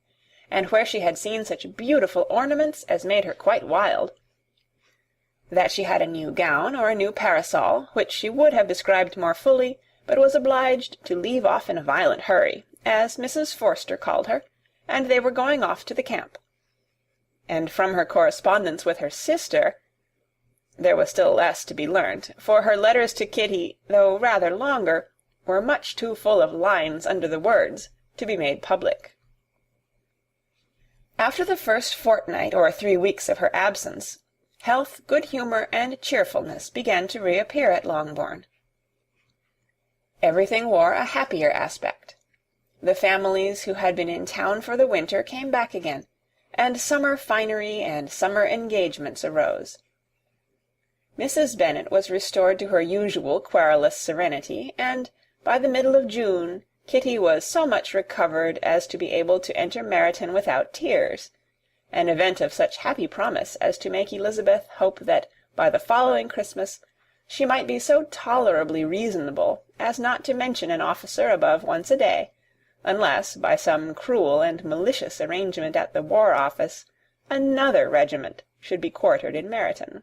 S3: and where she had seen such beautiful ornaments as made her quite wild; that she had a new gown or a new parasol, which she would have described more fully, but was obliged to leave off in a violent hurry, as Mrs. Forster called her, and they were going off to the camp. and from her correspondence with her sister, there was still less to be learnt, for her letters to Kitty, though rather longer, were much too full of lines under the words to be made public. After the first fortnight or 3 weeks of her absence, health, good humour, and cheerfulness began to reappear at Longbourn. Everything wore a happier aspect. The families who had been in town for the winter came back again, and summer finery and summer engagements arose. Mrs. Bennet was restored to her usual querulous serenity, and, by the middle of June, Kitty was so much recovered as to be able to enter Meryton without tears, an event of such happy promise as to make Elisabeth hope that by the following Christmas she might be so tolerably reasonable as not to mention an officer above once a day, unless, by some cruel and malicious arrangement at the War Office, another regiment should be quartered in Meryton.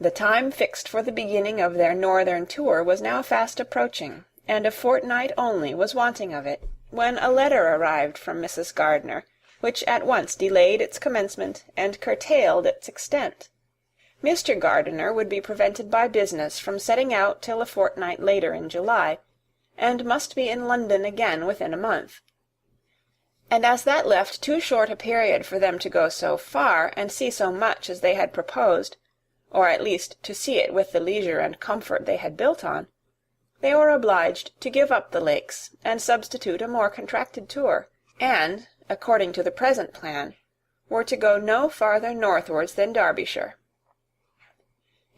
S3: The time fixed for the beginning of their northern tour was now fast approaching, and a fortnight only was wanting of it, when a letter arrived from Mrs. Gardiner, which at once delayed its commencement and curtailed its extent. Mr. Gardiner would be prevented by business from setting out till a fortnight later in July, and must be in London again within a month. And as that left too short a period for them to go so far and see so much as they had proposed, or at least to see it with the leisure and comfort they had built on, they were obliged to give up the Lakes and substitute a more contracted tour, and, according to the present plan, were to go no farther northwards than Derbyshire.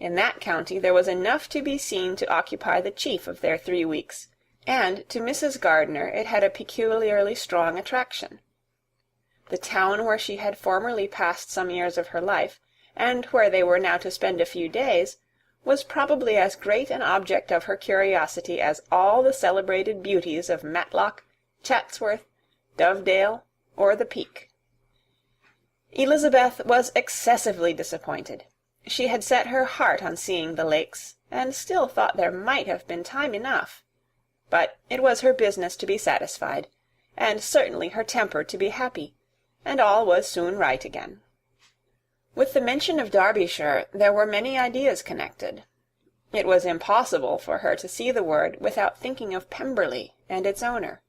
S3: In that county there was enough to be seen to occupy the chief of their 3 weeks, and to Mrs. Gardiner it had a peculiarly strong attraction. The town where she had formerly passed some years of her life, and where they were now to spend a few days, was probably as great an object of her curiosity as all the celebrated beauties of Matlock, Chatsworth, Dovedale, or the Peak. Elisabeth was excessively disappointed. She had set her heart on seeing the Lakes, and still thought there might have been time enough. But it was her business to be satisfied, and certainly her temper to be happy, and all was soon right again. With the mention of Derbyshire there were many ideas connected. It was impossible for her to see the word without thinking of Pemberley and its owner.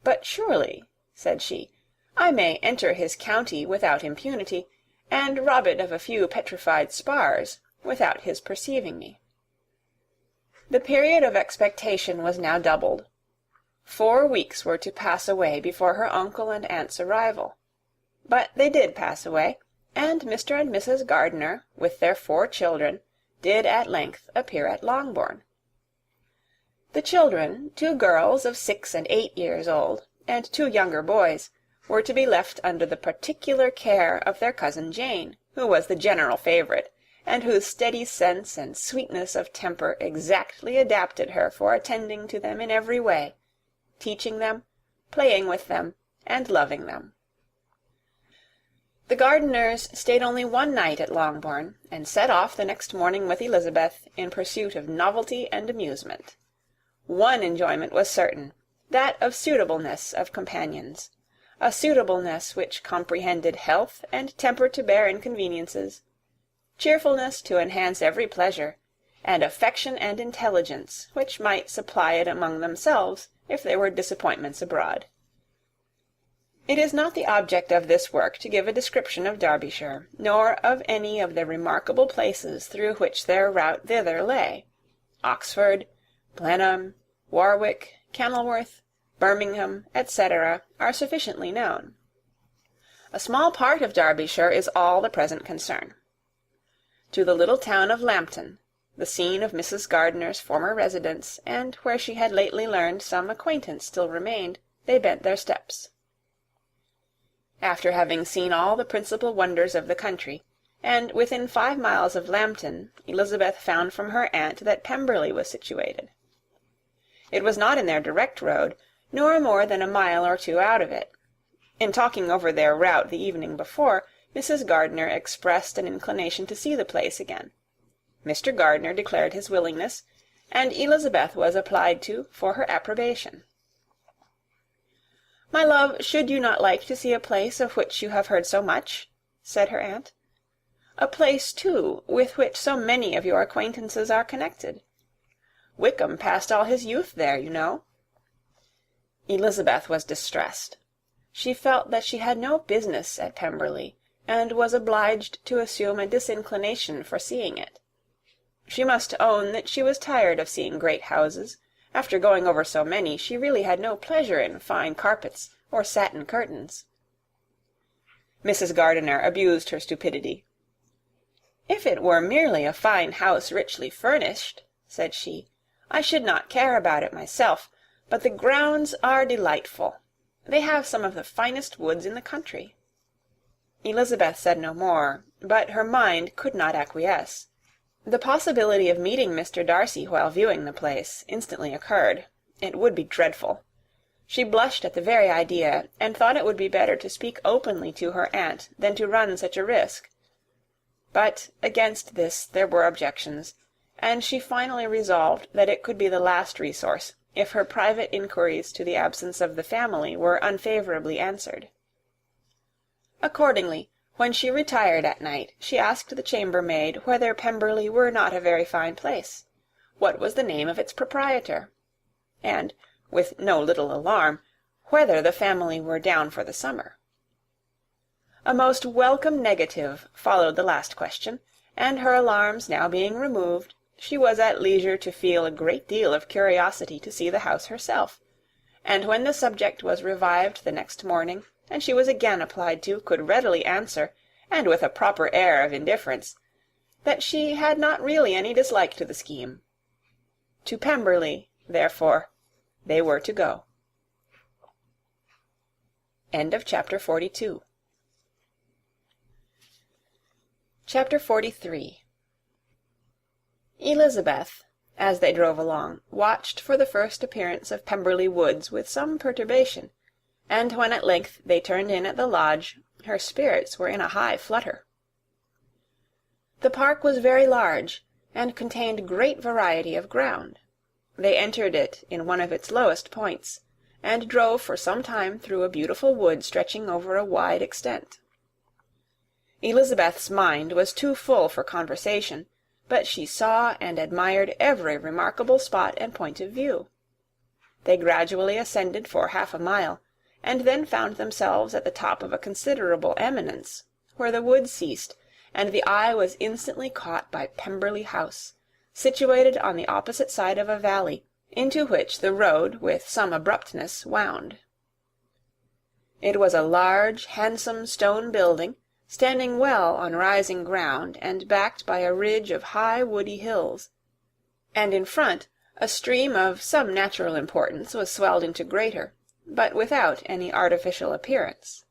S3: "But surely," said she, "I may enter his county without impunity, and rob it of a few petrified spars, without his perceiving me." The period of expectation was now doubled. 4 weeks were to pass away before her uncle and aunt's arrival. But they did pass away, and Mr. and Mrs. Gardiner, with their 4 children, did at length appear at Longbourn. The children, 2 girls of 6 and 8 years old, and 2 younger boys, were to be left under the particular care of their cousin Jane, who was the general favourite, and whose steady sense and sweetness of temper exactly adapted her for attending to them in every way, teaching them, playing with them, and loving them. The Gardiners stayed only 1 night at Longbourn, and set off the next morning with Elisabeth in pursuit of novelty and amusement. One enjoyment was certain, that of suitableness of companions, a suitableness which comprehended health and temper to bear inconveniences, cheerfulness to enhance every pleasure, and affection and intelligence which might supply it among themselves if there were disappointments abroad. It is not the object of this work to give a description of Derbyshire, nor of any of the remarkable places through which their route thither lay. Oxford, Blenheim, Warwick, Kenilworth, Birmingham, etc., are sufficiently known. A small part of Derbyshire is all the present concern. To the little town of Lambton, the scene of Mrs. Gardiner's former residence, and where she had lately learned some acquaintance still remained, they bent their steps. After having seen all the principal wonders of the country, and within 5 miles of Lambton, Elisabeth found from her aunt that Pemberley was situated. It was not in their direct road, nor more than a mile or 2 out of it. In talking over their route the evening before, Mrs. Gardiner expressed an inclination to see the place again. Mr. Gardiner declared his willingness, and Elisabeth was applied to for her approbation. "My love, should you not like to see a place of which you have heard so much?" said her aunt. "A place, too, with which so many of your acquaintances are connected. Wickham passed all his youth there, you know." Elisabeth was distressed. She felt that she had no business at Pemberley, and was obliged to assume a disinclination for seeing it. She must own that she was tired of seeing great houses. After going over so many, she really had no pleasure in fine carpets or satin curtains. Mrs. Gardiner abused her stupidity. "If it were merely a fine house richly furnished," said she, "I should not care about it myself, but the grounds are delightful. They have some of the finest woods in the country." Elisabeth said no more, but her mind could not acquiesce. The possibility of meeting Mr. Darcy while viewing the place instantly occurred. It would be dreadful. She blushed at the very idea, and thought it would be better to speak openly to her aunt than to run such a risk. But against this there were objections, and she finally resolved that it could be the last resource, if her private inquiries to the absence of the family were unfavourably answered. Accordingly, when she retired at night, she asked the chambermaid whether Pemberley were not a very fine place, what was the name of its proprietor, and, with no little alarm, whether the family were down for the summer. A most welcome negative followed the last question, and her alarms now being removed, she was at leisure to feel a great deal of curiosity to see the house herself, and when the subject was revived the next morning, and she was again applied to, could readily answer, and with a proper air of indifference, that she had not really any dislike to the scheme. To Pemberley, therefore, they were to go. End of chapter 42. Chapter 43. Elisabeth, as they drove along, watched for the first appearance of Pemberley Woods with some perturbation, and when at length they turned in at the lodge, her spirits were in a high flutter. The park was very large, and contained great variety of ground. They entered it in one of its lowest points, and drove for some time through a beautiful wood stretching over a wide extent. Elisabeth's mind was too full for conversation, but she saw and admired every remarkable spot and point of view. They gradually ascended for half a mile, and then found themselves at the top of a considerable eminence, where the wood ceased, and the eye was instantly caught by Pemberley House, situated on the opposite side of a valley, into which the road with some abruptness wound. It was a large, handsome stone building, standing well on rising ground, and backed by a ridge of high woody hills, and in front a stream of some natural importance was swelled into greater, but without any artificial appearance.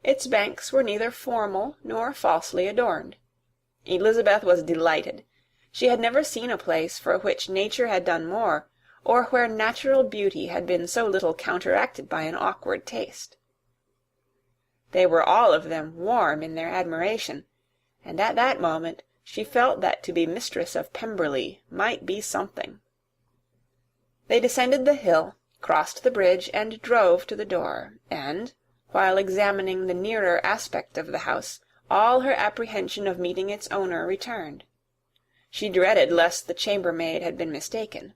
S3: Its banks were neither formal nor falsely adorned. Elisabeth was delighted. She had never seen a place for which nature had done more, or where natural beauty had been so little counteracted by an awkward taste. They were all of them warm in their admiration, and at that moment she felt that to be mistress of Pemberley might be something. They descended the hill, crossed the bridge, and drove to the door, and, while examining the nearer aspect of the house, all her apprehension of meeting its owner returned. She dreaded lest the chambermaid had been mistaken.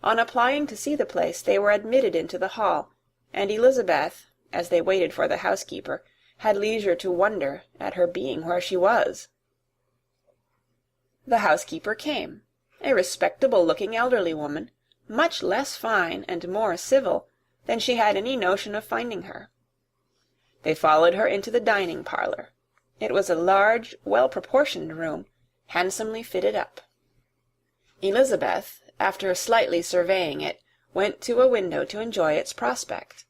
S3: On applying to see the place, they were admitted into the hall, and Elisabeth, as they waited for the housekeeper, had leisure to wonder at her being where she was. The housekeeper came, a respectable-looking elderly woman, much less fine and more civil than she had any notion of finding her. They followed her into the dining-parlour. It was a large, well-proportioned room, handsomely fitted up. Elisabeth, after slightly surveying it, went to a window to enjoy its prospect.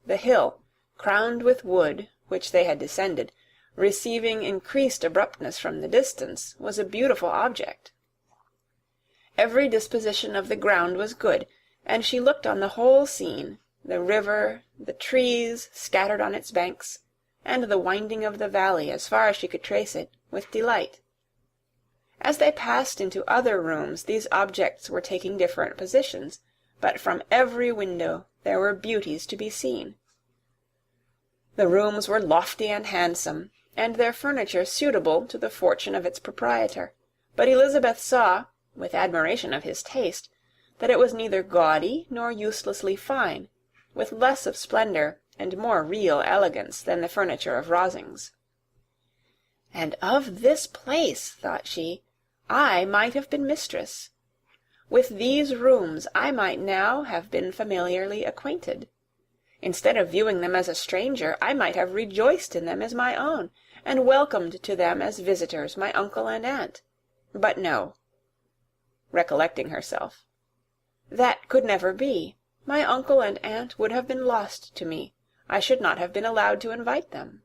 S3: The hill, crowned with wood, which they had descended, receiving increased abruptness from the distance, was a beautiful object. Every disposition of the ground was good, and she looked on the whole scene, the river, the trees scattered on its banks, and the winding of the valley as far as she could trace it, with delight. As they passed into other rooms, these objects were taking different positions, but from every window there were beauties to be seen. The rooms were lofty and handsome, and their furniture suitable to the fortune of its proprietor, but Elisabeth saw, with admiration of his taste, that it was neither gaudy nor uselessly fine, with less of splendour and more real elegance than the furniture of Rosings. "And of this place," thought she, "I might have been mistress. With these rooms I might now have been familiarly acquainted. Instead of viewing them as a stranger, I might have rejoiced in them as my own, and welcomed to them as visitors my uncle and aunt. But no," recollecting herself, "that could never be. My uncle and aunt would have been lost to me. I should not have been allowed to invite them."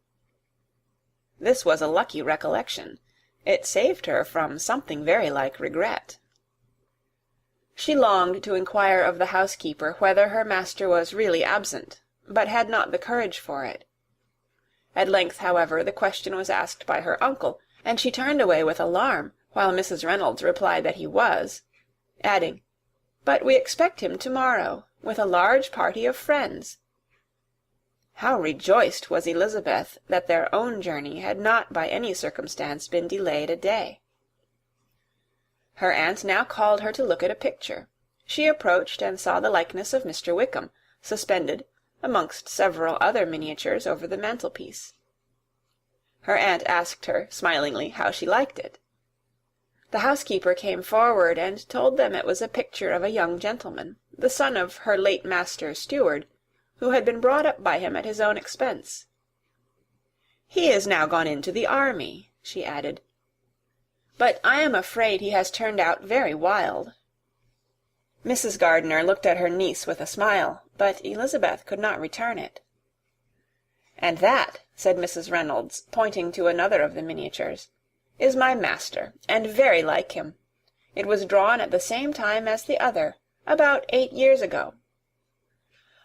S3: This was a lucky recollection. It saved her from something very like regret. She longed to inquire of the housekeeper whether her master was really absent, but had not the courage for it. At length, however, the question was asked by her uncle, and she turned away with alarm, while Mrs. Reynolds replied that he was, adding, "But we expect him to-morrow, with a large party of friends." How rejoiced was Elisabeth that their own journey had not by any circumstance been delayed a day. Her aunt now called her to look at a picture. She approached and saw the likeness of Mr. Wickham, suspended, amongst several other miniatures, over the mantelpiece. Her aunt asked her, smilingly, how she liked it. The housekeeper came forward and told them it was a picture of a young gentleman, the son of her late master's steward, who had been brought up by him at his own expense. "He is now gone into the army," she added, "but I am afraid he has turned out very wild." Mrs. Gardiner looked at her niece with a smile, but Elisabeth could not return it. "And that," said Mrs. Reynolds, pointing to another of the miniatures, "is my master, and very like him. It was drawn at the same time as the other, about 8 years ago."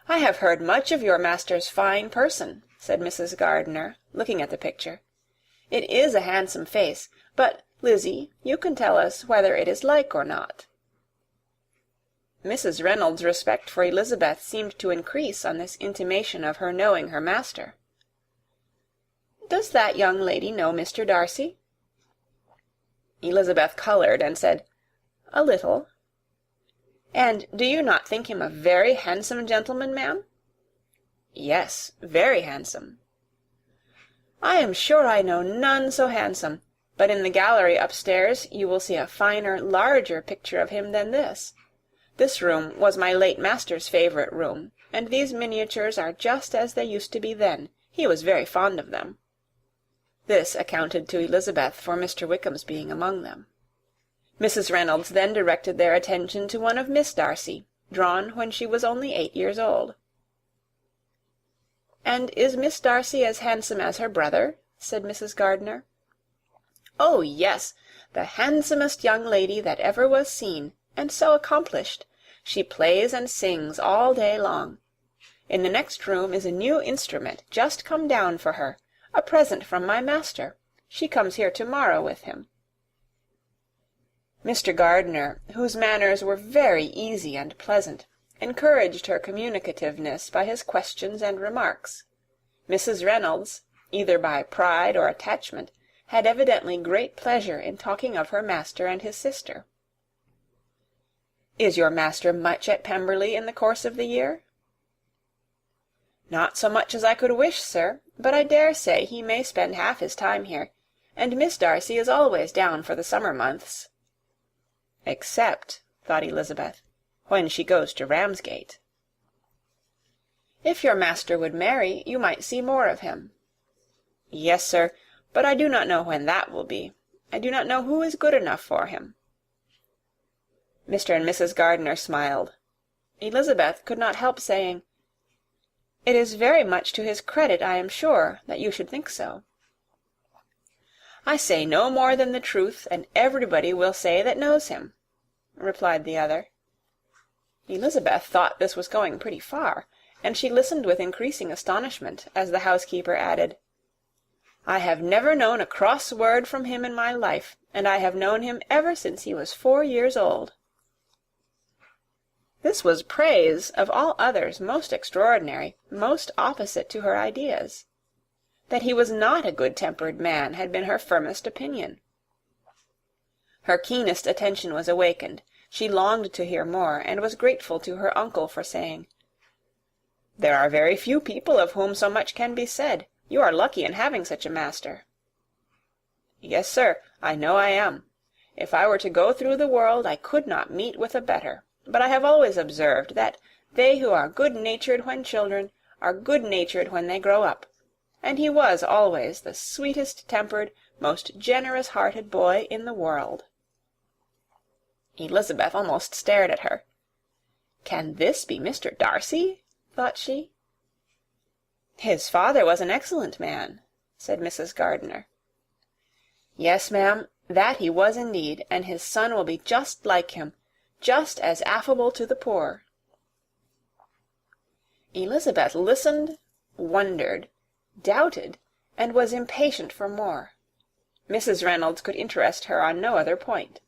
S3: "I have heard much of your master's fine person," said Mrs. Gardiner, looking at the picture. "It is a handsome face, but, Lizzie, you can tell us whether it is like or not." Mrs. Reynolds' respect for Elisabeth seemed to increase on this intimation of her knowing her master. "Does that young lady know Mr. Darcy?" Elisabeth coloured and said, "A little." "And do you not think him a very handsome gentleman, ma'am?" "Yes, very handsome." "I am sure I know none so handsome, but in the gallery upstairs you will see a finer, larger picture of him than this. This room was my late master's favourite room, and these miniatures are just as they used to be then. He was very fond of them." This accounted to Elisabeth for Mr. Wickham's being among them. Mrs. Reynolds then directed their attention to one of Miss Darcy, drawn when she was only 8 years old. "And is Miss Darcy as handsome as her brother?" said Mrs. Gardiner. "Oh, yes, the handsomest young lady that ever was seen, and so accomplished. She plays and sings all day long. In the next room is a new instrument just come down for her, a present from my master. She comes here to-morrow with him." Mr. Gardiner, whose manners were very easy and pleasant, encouraged her communicativeness by his questions and remarks. Mrs. Reynolds, either by pride or attachment, had evidently great pleasure in talking of her master and his sister. "Is your master much at Pemberley in the course of the year?" "Not so much as I could wish, sir, but I dare say he may spend half his time here, and Miss Darcy is always down for the summer months." "Except," thought Elisabeth, "when she goes to Ramsgate." "If your master would marry, you might see more of him." "Yes, sir, but I do not know when that will be. I do not know who is good enough for him." Mr. and Mrs. Gardiner smiled. Elisabeth could not help saying, "It is very much to his credit, I am sure, that you should think so." "I say no more than the truth, and everybody will say that knows him," replied the other. Elisabeth thought this was going pretty far, and she listened with increasing astonishment as the housekeeper added, "I have never known a cross word from him in my life, and I have known him ever since he was 4 years old." This was praise, of all others most extraordinary, most opposite to her ideas. That he was not a good-tempered man had been her firmest opinion. Her keenest attention was awakened. She longed to hear more, and was grateful to her uncle for saying, "There are very few people of whom so much can be said. You are lucky in having such a master." "Yes, sir, I know I am. If I were to go through the world, I could not meet with a better. But I have always observed that they who are good-natured when children are good-natured when they grow up, and he was always the sweetest-tempered, most generous-hearted boy in the world." Elisabeth almost stared at her. "Can this be Mr. Darcy?" thought she. "His father was an excellent man," said Mrs. Gardiner. "Yes, ma'am, that he was indeed, and his son will be just like him, just as affable to the poor." Elisabeth listened, wondered, doubted, and was impatient for more. Mrs. Reynolds could interest her on no other point.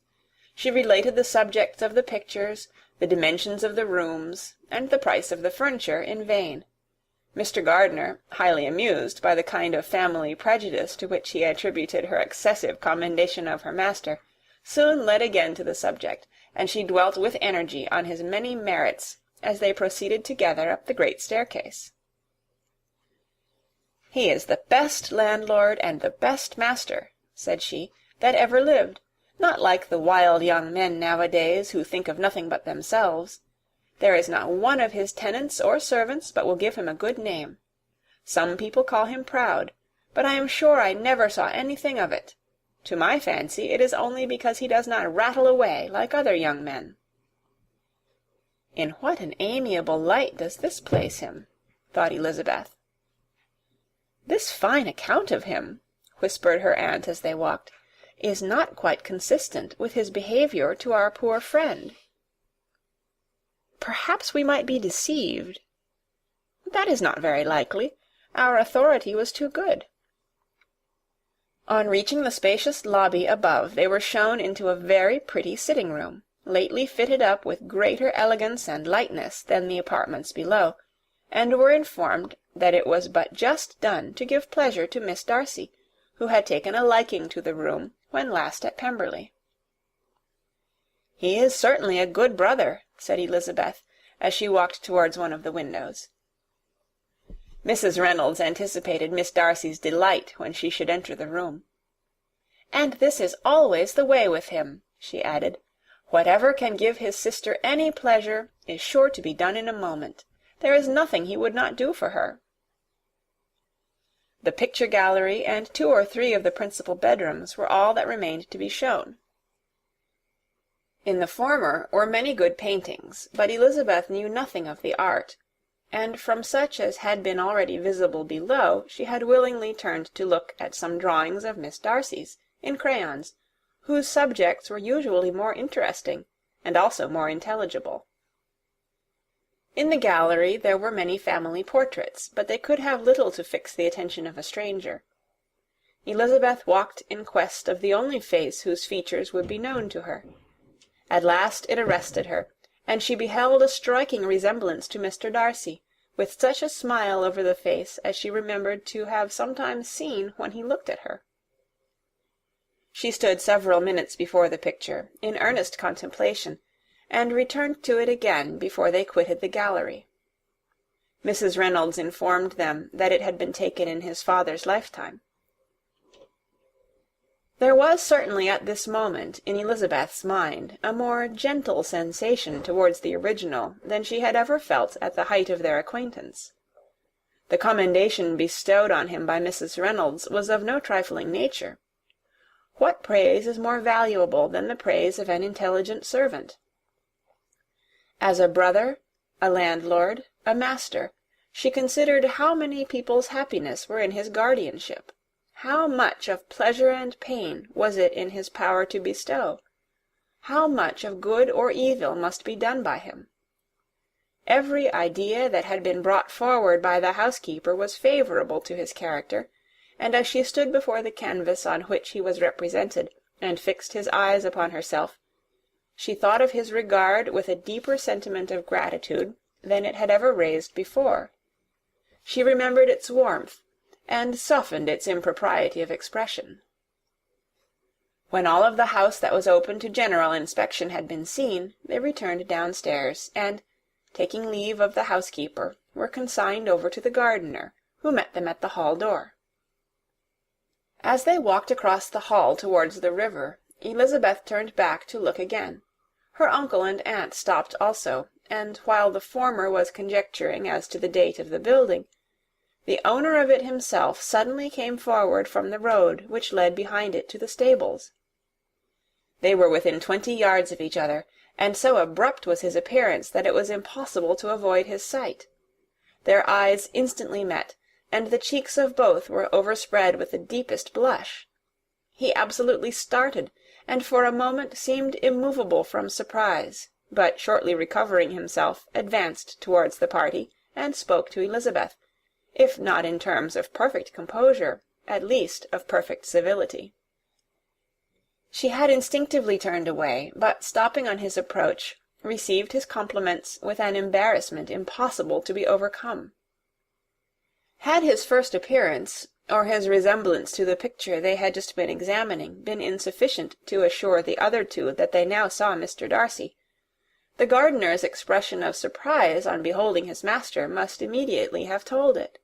S3: She related the subjects of the pictures, the dimensions of the rooms, and the price of the furniture in vain. Mr. Gardiner, highly amused by the kind of family prejudice to which he attributed her excessive commendation of her master, soon led again to the subject, and she dwelt with energy on his many merits as they proceeded together up the great staircase. "He is the best landlord and the best master," said she, "that ever lived, not like the wild young men nowadays who think of nothing but themselves. There is not one of his tenants or servants but will give him a good name. Some people call him proud, but I am sure I never saw anything of it. To my fancy it is only because he does not rattle away like other young men." "In what an amiable light does this place him," thought Elisabeth. "This fine account of him," whispered her aunt as they walked, "is not quite consistent with his behaviour to our poor friend. Perhaps we might be deceived. That is not very likely. Our authority was too good." On reaching the spacious lobby above, they were shown into a very pretty sitting-room, lately fitted up with greater elegance and lightness than the apartments below, and were informed that it was but just done to give pleasure to Miss Darcy, who had taken a liking to the room when last at Pemberley. "He is certainly a good brother," said Elisabeth, as she walked towards one of the windows. Mrs. Reynolds anticipated Miss Darcy's delight when she should enter the room. "And this is always the way with him," she added. "Whatever can give his sister any pleasure is sure to be done in a moment. There is nothing he would not do for her." The picture gallery and 2 or 3 of the principal bedrooms were all that remained to be shown. In the former were many good paintings, but Elisabeth knew nothing of the art, and from such as had been already visible below she had willingly turned to look at some drawings of Miss Darcy's, in crayons, whose subjects were usually more interesting, and also more intelligible. In the gallery there were many family portraits, but they could have little to fix the attention of a stranger. Elisabeth walked in quest of the only face whose features would be known to her. At last it arrested her, and she beheld a striking resemblance to Mr. Darcy, with such a smile over the face as she remembered to have sometimes seen when he looked at her. She stood several minutes before the picture, in earnest contemplation, and returned to it again before they quitted the gallery. Mrs. Reynolds informed them that it had been taken in his father's lifetime. There was certainly at this moment in Elisabeth's mind a more gentle sensation towards the original than she had ever felt at the height of their acquaintance. The commendation bestowed on him by Mrs. Reynolds was of no trifling nature. What praise is more valuable than the praise of an intelligent servant? As a brother, a landlord, a master, she considered how many people's happiness were in his guardianship. How much of pleasure and pain was it in his power to bestow? How much of good or evil must be done by him? Every idea that had been brought forward by the housekeeper was favourable to his character, and as she stood before the canvas on which he was represented, and fixed his eyes upon herself, she thought of his regard with a deeper sentiment of gratitude than it had ever raised before. She remembered its warmth, and softened its impropriety of expression. When all of the house that was open to general inspection had been seen, they returned downstairs, and, taking leave of the housekeeper, were consigned over to the gardener, who met them at the hall door. As they walked across the hall towards the river, Elisabeth turned back to look again. Her uncle and aunt stopped also, and while the former was conjecturing as to the date of the building, the owner of it himself suddenly came forward from the road which led behind it to the stables. They were within 20 yards of each other, and so abrupt was his appearance that it was impossible to avoid his sight. Their eyes instantly met, and the cheeks of both were overspread with the deepest blush. He absolutely started, and for a moment seemed immovable from surprise, but shortly recovering himself, advanced towards the party, and spoke to Elisabeth, if not in terms of perfect composure, at least of perfect civility. She had instinctively turned away, but stopping on his approach, received his compliments with an embarrassment impossible to be overcome. Had his first appearance, or his resemblance to the picture they had just been examining, been insufficient to assure the other two that they now saw Mr. Darcy, the gardener's expression of surprise on beholding his master must immediately have told it.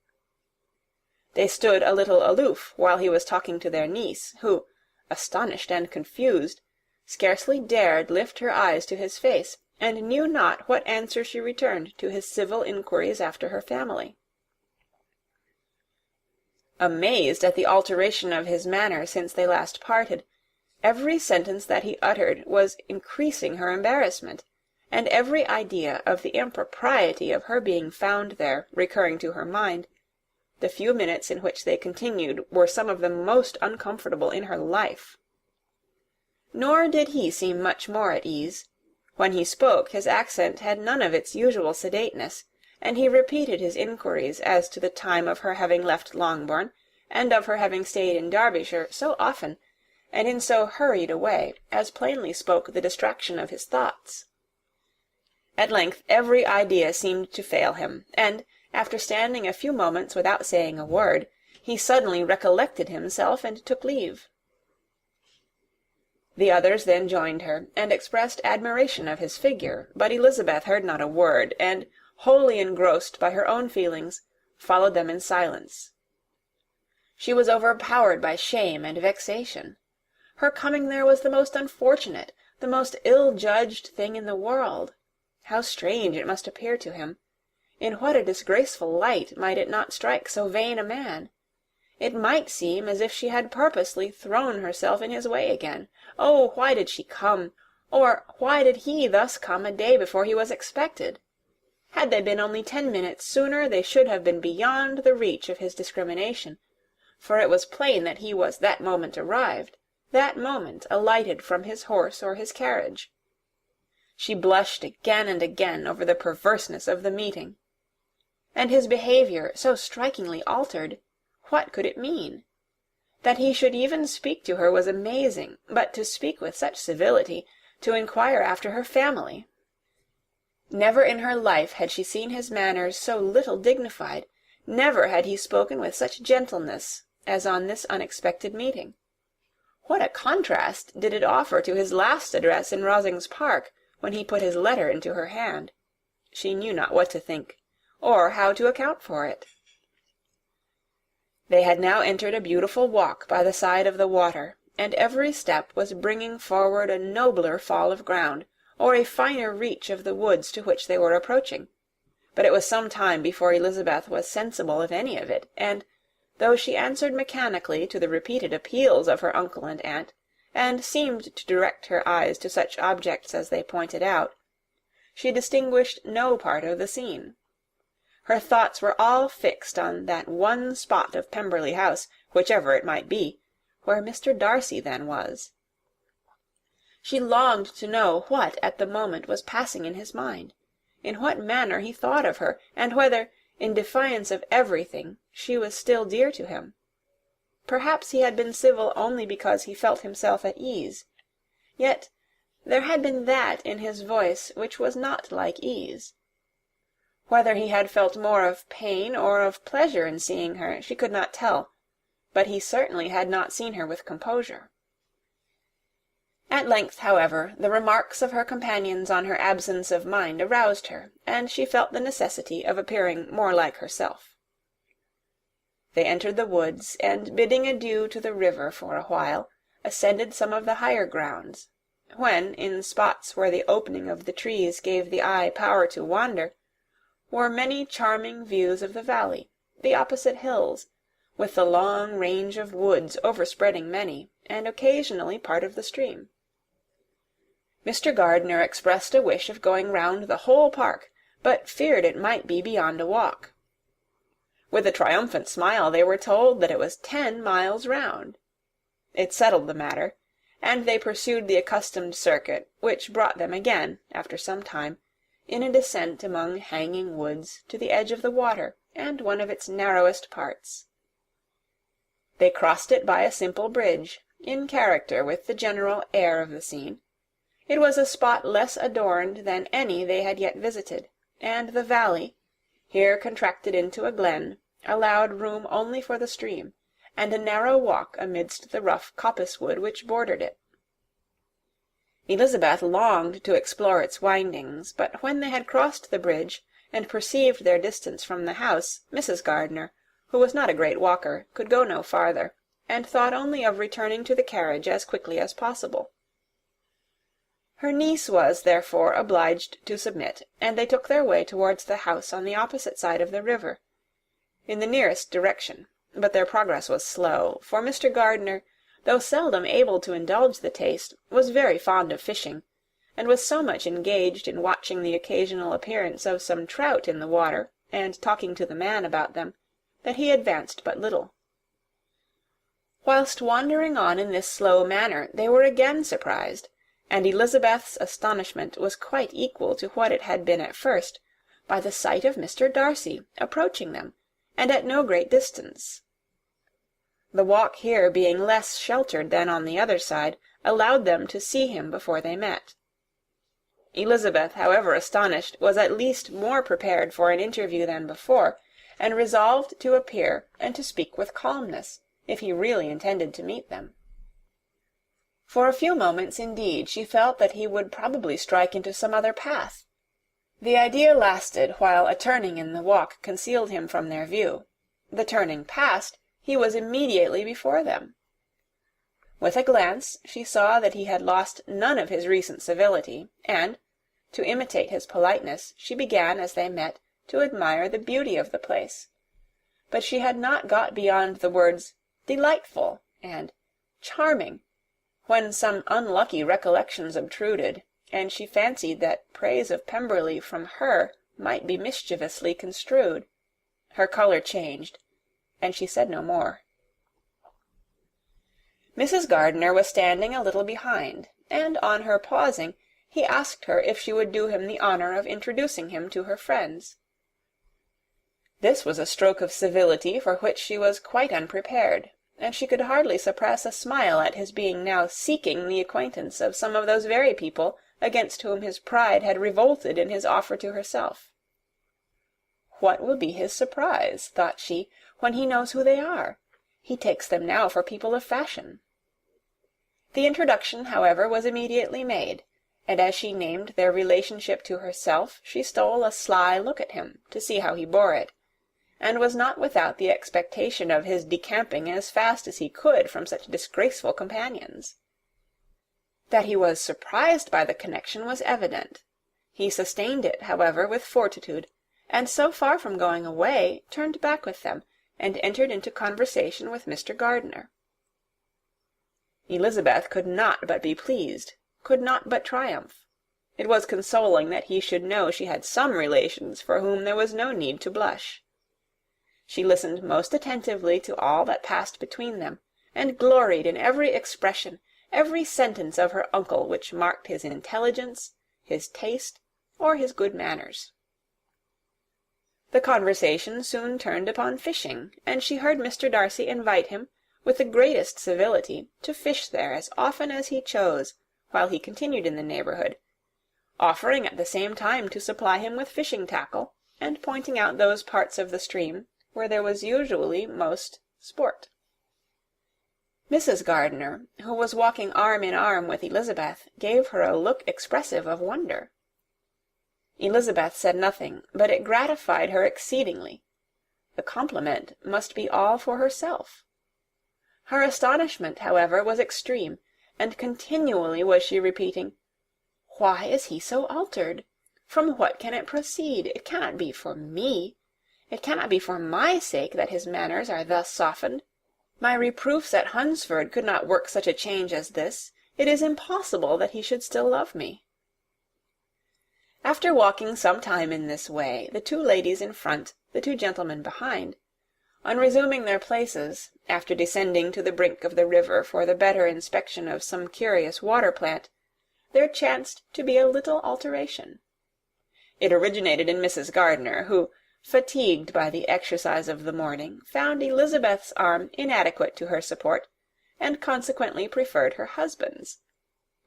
S3: They stood a little aloof while he was talking to their niece, who, astonished and confused, scarcely dared lift her eyes to his face, and knew not what answer she returned to his civil inquiries after her family. Amazed at the alteration of his manner since they last parted, every sentence that he uttered was increasing her embarrassment, and every idea of the impropriety of her being found there recurring to her mind, the few minutes in which they continued were some of the most uncomfortable in her life. Nor did he seem much more at ease. When he spoke, his accent had none of its usual sedateness, and he repeated his inquiries as to the time of her having left Longbourn, and of her having stayed in Derbyshire so often, and in so hurried a way, as plainly spoke the distraction of his thoughts. At length every idea seemed to fail him, and, after standing a few moments without saying a word, he suddenly recollected himself and took leave. The others then joined her, and expressed admiration of his figure, but Elisabeth heard not a word, and, wholly engrossed by her own feelings, followed them in silence. She was overpowered by shame and vexation. Her coming there was the most unfortunate, the most ill-judged thing in the world. How strange it must appear to him! In what a disgraceful light might it not strike so vain a man! It might seem as if she had purposely thrown herself in his way again. Oh, why did she come? Or why did he thus come a day before he was expected? Had they been only 10 minutes sooner, they should have been beyond the reach of his discrimination, for it was plain that he was that moment arrived, that moment alighted from his horse or his carriage. She blushed again and again over the perverseness of the meeting. And his behaviour, so strikingly altered, what could it mean? That he should even speak to her was amazing, but to speak with such civility, to inquire after her family! Never in her life had she seen his manners so little dignified, never had he spoken with such gentleness as on this unexpected meeting. What a contrast did it offer to his last address in Rosings Park, when he put his letter into her hand! She knew not what to think, or how to account for it. They had now entered a beautiful walk by the side of the water, and every step was bringing forward a nobler fall of ground, or a finer reach of the woods to which they were approaching. But it was some time before Elisabeth was sensible of any of it, and, though she answered mechanically to the repeated appeals of her uncle and aunt, and seemed to direct her eyes to such objects as they pointed out, she distinguished no part of the scene. Her thoughts were all fixed on that one spot of Pemberley House, whichever it might be, where Mr. Darcy then was. She longed to know what at the moment was passing in his mind, in what manner he thought of her, and whether, in defiance of everything, she was still dear to him. Perhaps he had been civil only because he felt himself at ease. Yet there had been that in his voice which was not like ease. Whether he had felt more of pain or of pleasure in seeing her, she could not tell, but he certainly had not seen her with composure. At length, however, the remarks of her companions on her absence of mind aroused her, and she felt the necessity of appearing more like herself. They entered the woods, and, bidding adieu to the river for a while, ascended some of the higher grounds, when, in spots where the opening of the trees gave the eye power to wander, were many charming views of the valley, the opposite hills, with the long range of woods overspreading many, and occasionally part of the stream. Mr. Gardiner expressed a wish of going round the whole park, but feared it might be beyond a walk. With a triumphant smile they were told that it was 10 miles round. It settled the matter, and they pursued the accustomed circuit, which brought them again, after some time, in a descent among hanging woods to the edge of the water, and one of its narrowest parts. They crossed it by a simple bridge, in character with the general air of the scene. It was a spot less adorned than any they had yet visited, and the valley, here contracted into a glen, allowed room only for the stream, and a narrow walk amidst the rough coppice-wood which bordered it. Elisabeth longed to explore its windings, but when they had crossed the bridge, and perceived their distance from the house, Mrs. Gardiner, who was not a great walker, could go no farther, and thought only of returning to the carriage as quickly as possible. Her niece was, therefore, obliged to submit, and they took their way towards the house on the opposite side of the river, in the nearest direction, but their progress was slow, for Mr. Gardiner, though seldom able to indulge the taste, was very fond of fishing, and was so much engaged in watching the occasional appearance of some trout in the water, and talking to the man about them, that he advanced but little. Whilst wandering on in this slow manner, they were again surprised, and Elisabeth's astonishment was quite equal to what it had been at first, by the sight of Mr. Darcy approaching them, and at no great distance. The walk here being less sheltered than on the other side, allowed them to see him before they met. Elisabeth, however astonished, was at least more prepared for an interview than before, and resolved to appear and to speak with calmness, if he really intended to meet them. For a few moments, indeed, she felt that he would probably strike into some other path. The idea lasted while a turning in the walk concealed him from their view. The turning past, he was immediately before them. With a glance she saw that he had lost none of his recent civility, and, to imitate his politeness, she began, as they met, to admire the beauty of the place. But she had not got beyond the words "delightful" and "charming," when some unlucky recollections obtruded, and she fancied that praise of Pemberley from her might be mischievously construed. Her colour changed, and she said no more. Mrs. Gardiner was standing a little behind, and on her pausing, he asked her if she would do him the honour of introducing him to her friends. This was a stroke of civility for which she was quite unprepared, and she could hardly suppress a smile at his being now seeking the acquaintance of some of those very people against whom his pride had revolted in his offer to herself. What will be his surprise, thought she, when he knows who they are? He takes them now for people of fashion. The introduction, however, was immediately made, and as she named their relationship to herself, she stole a sly look at him, to see how he bore it, and was not without the expectation of his decamping as fast as he could from such disgraceful companions. That he was surprised by the connection was evident. He sustained it, however, with fortitude, and so far from going away, turned back with them, and entered into conversation with Mr. Gardiner. Elisabeth could not but be pleased, could not but triumph. It was consoling that he should know she had some relations for whom there was no need to blush. She listened most attentively to all that passed between them, and gloried in every expression, every sentence of her uncle which marked his intelligence, his taste, or his good manners. The conversation soon turned upon fishing, and she heard Mr. Darcy invite him, with the greatest civility, to fish there as often as he chose, while he continued in the neighbourhood, offering at the same time to supply him with fishing tackle, and pointing out those parts of the stream where there was usually most sport. Mrs. Gardiner, who was walking arm in arm with Elisabeth, gave her a look expressive of wonder. Elisabeth said nothing, but it gratified her exceedingly. The compliment must be all for herself. Her astonishment, however, was extreme, and continually was she repeating, "Why is he so altered? From what can it proceed? It cannot be for me. It cannot be for my sake that his manners are thus softened. My reproofs at Hunsford could not work such a change as this. It is impossible that he should still love me." After walking some time in this way, the two ladies in front, the two gentlemen behind, on resuming their places, after descending to the brink of the river for the better inspection of some curious water-plant, there chanced to be a little alteration. It originated in Mrs. Gardiner, who, fatigued by the exercise of the morning, found Elisabeth's arm inadequate to her support, and consequently preferred her husband's.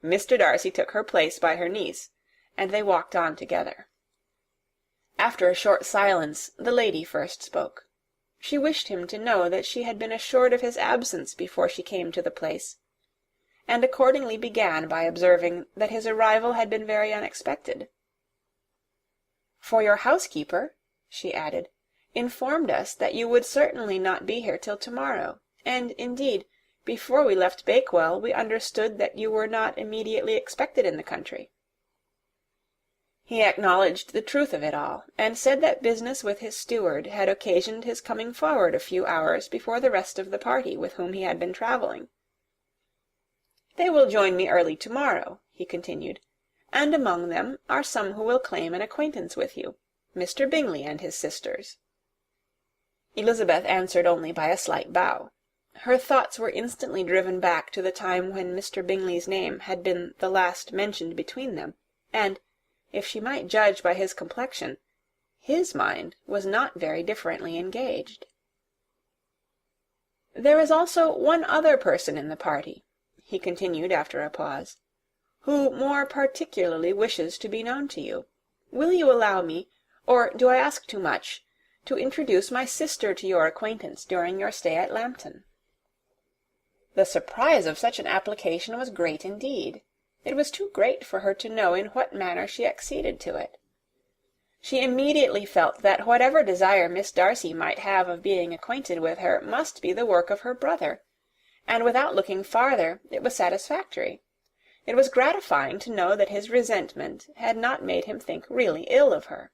S3: Mr. Darcy took her place by her niece, and they walked on together. After a short silence, the lady first spoke. She wished him to know that she had been assured of his absence before she came to the place, and accordingly began by observing that his arrival had been very unexpected. "For your housekeeper," she added, "informed us that you would certainly not be here till to-morrow, and, indeed, before we left Bakewell we understood that you were not immediately expected in the country." He acknowledged the truth of it all, and said that business with his steward had occasioned his coming forward a few hours before the rest of the party with whom he had been travelling. "They will join me early to-morrow," he continued, "and among them are some who will claim an acquaintance with you, Mr. Bingley and his sisters." Elisabeth answered only by a slight bow. Her thoughts were instantly driven back to the time when Mr. Bingley's name had been the last mentioned between them, and, if she might judge by his complexion, his mind was not very differently engaged. "There is also one other person in the party," he continued after a pause, "who more particularly wishes to be known to you. Will you allow me, or do I ask too much, to introduce my sister to your acquaintance during your stay at Lambton?" The surprise of such an application was great indeed. It was too great for her to know in what manner she acceded to it. She immediately felt that whatever desire Miss Darcy might have of being acquainted with her must be the work of her brother, and without looking farther it was satisfactory. It was gratifying to know that his resentment had not made him think really ill of her.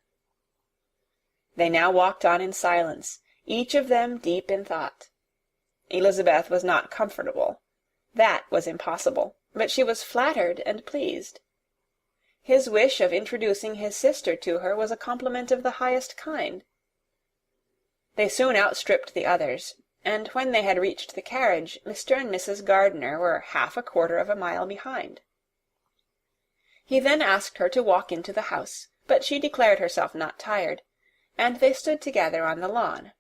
S3: They now walked on in silence, each of them deep in thought. Elisabeth was not comfortable. That was impossible, but she was flattered and pleased. His wish of introducing his sister to her was a compliment of the highest kind. They soon outstripped the others, and when they had reached the carriage, Mr. and Mrs. Gardiner were 1/4 of a mile behind. He then asked her to walk into the house, but she declared herself not tired, and they stood together on the lawn.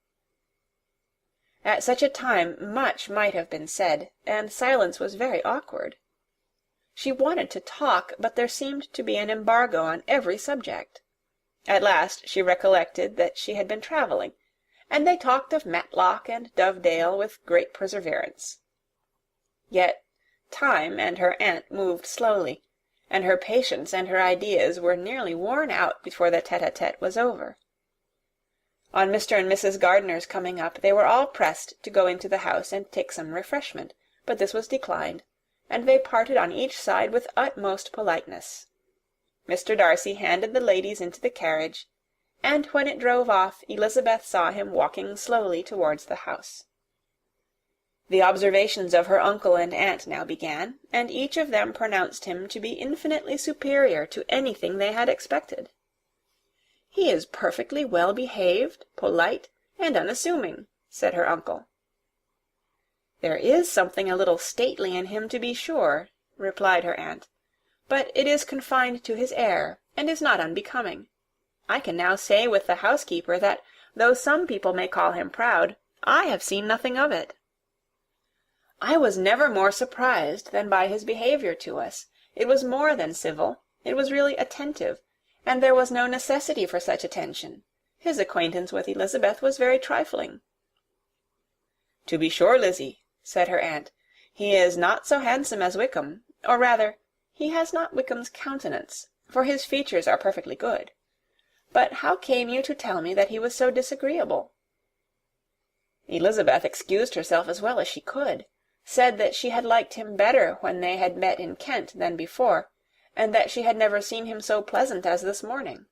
S3: At such a time much might have been said, and silence was very awkward. She wanted to talk, but there seemed to be an embargo on every subject. At last she recollected that she had been travelling, and they talked of Matlock and Dovedale with great perseverance. Yet time and her aunt moved slowly, and her patience and her ideas were nearly worn out before the tete-a-tete was over. On Mr. and Mrs. Gardiner's coming up, they were all pressed to go into the house and take some refreshment, but this was declined, and they parted on each side with utmost politeness. Mr. Darcy handed the ladies into the carriage, and when it drove off, Elisabeth saw him walking slowly towards the house. The observations of her uncle and aunt now began, and each of them pronounced him to be infinitely superior to anything they had expected. "He is perfectly well behaved, polite, and unassuming," said her uncle. "There is something a little stately in him, to be sure," replied her aunt, "but it is confined to his air, and is not unbecoming. I can now say with the housekeeper that, though some people may call him proud, I have seen nothing of it. I was never more surprised than by his behaviour to us. It was more than civil, it was really attentive, and there was no necessity for such attention. His acquaintance with Elisabeth was very trifling. "To be sure, Lizzy," said her aunt, "he is not so handsome as Wickham, or rather, he has not Wickham's countenance, for his features are perfectly good. But how came you to tell me that he was so disagreeable?" Elisabeth excused herself as well as she could, said that she had liked him better when they had met in Kent than before, and that she had never seen him so pleasant as this morning.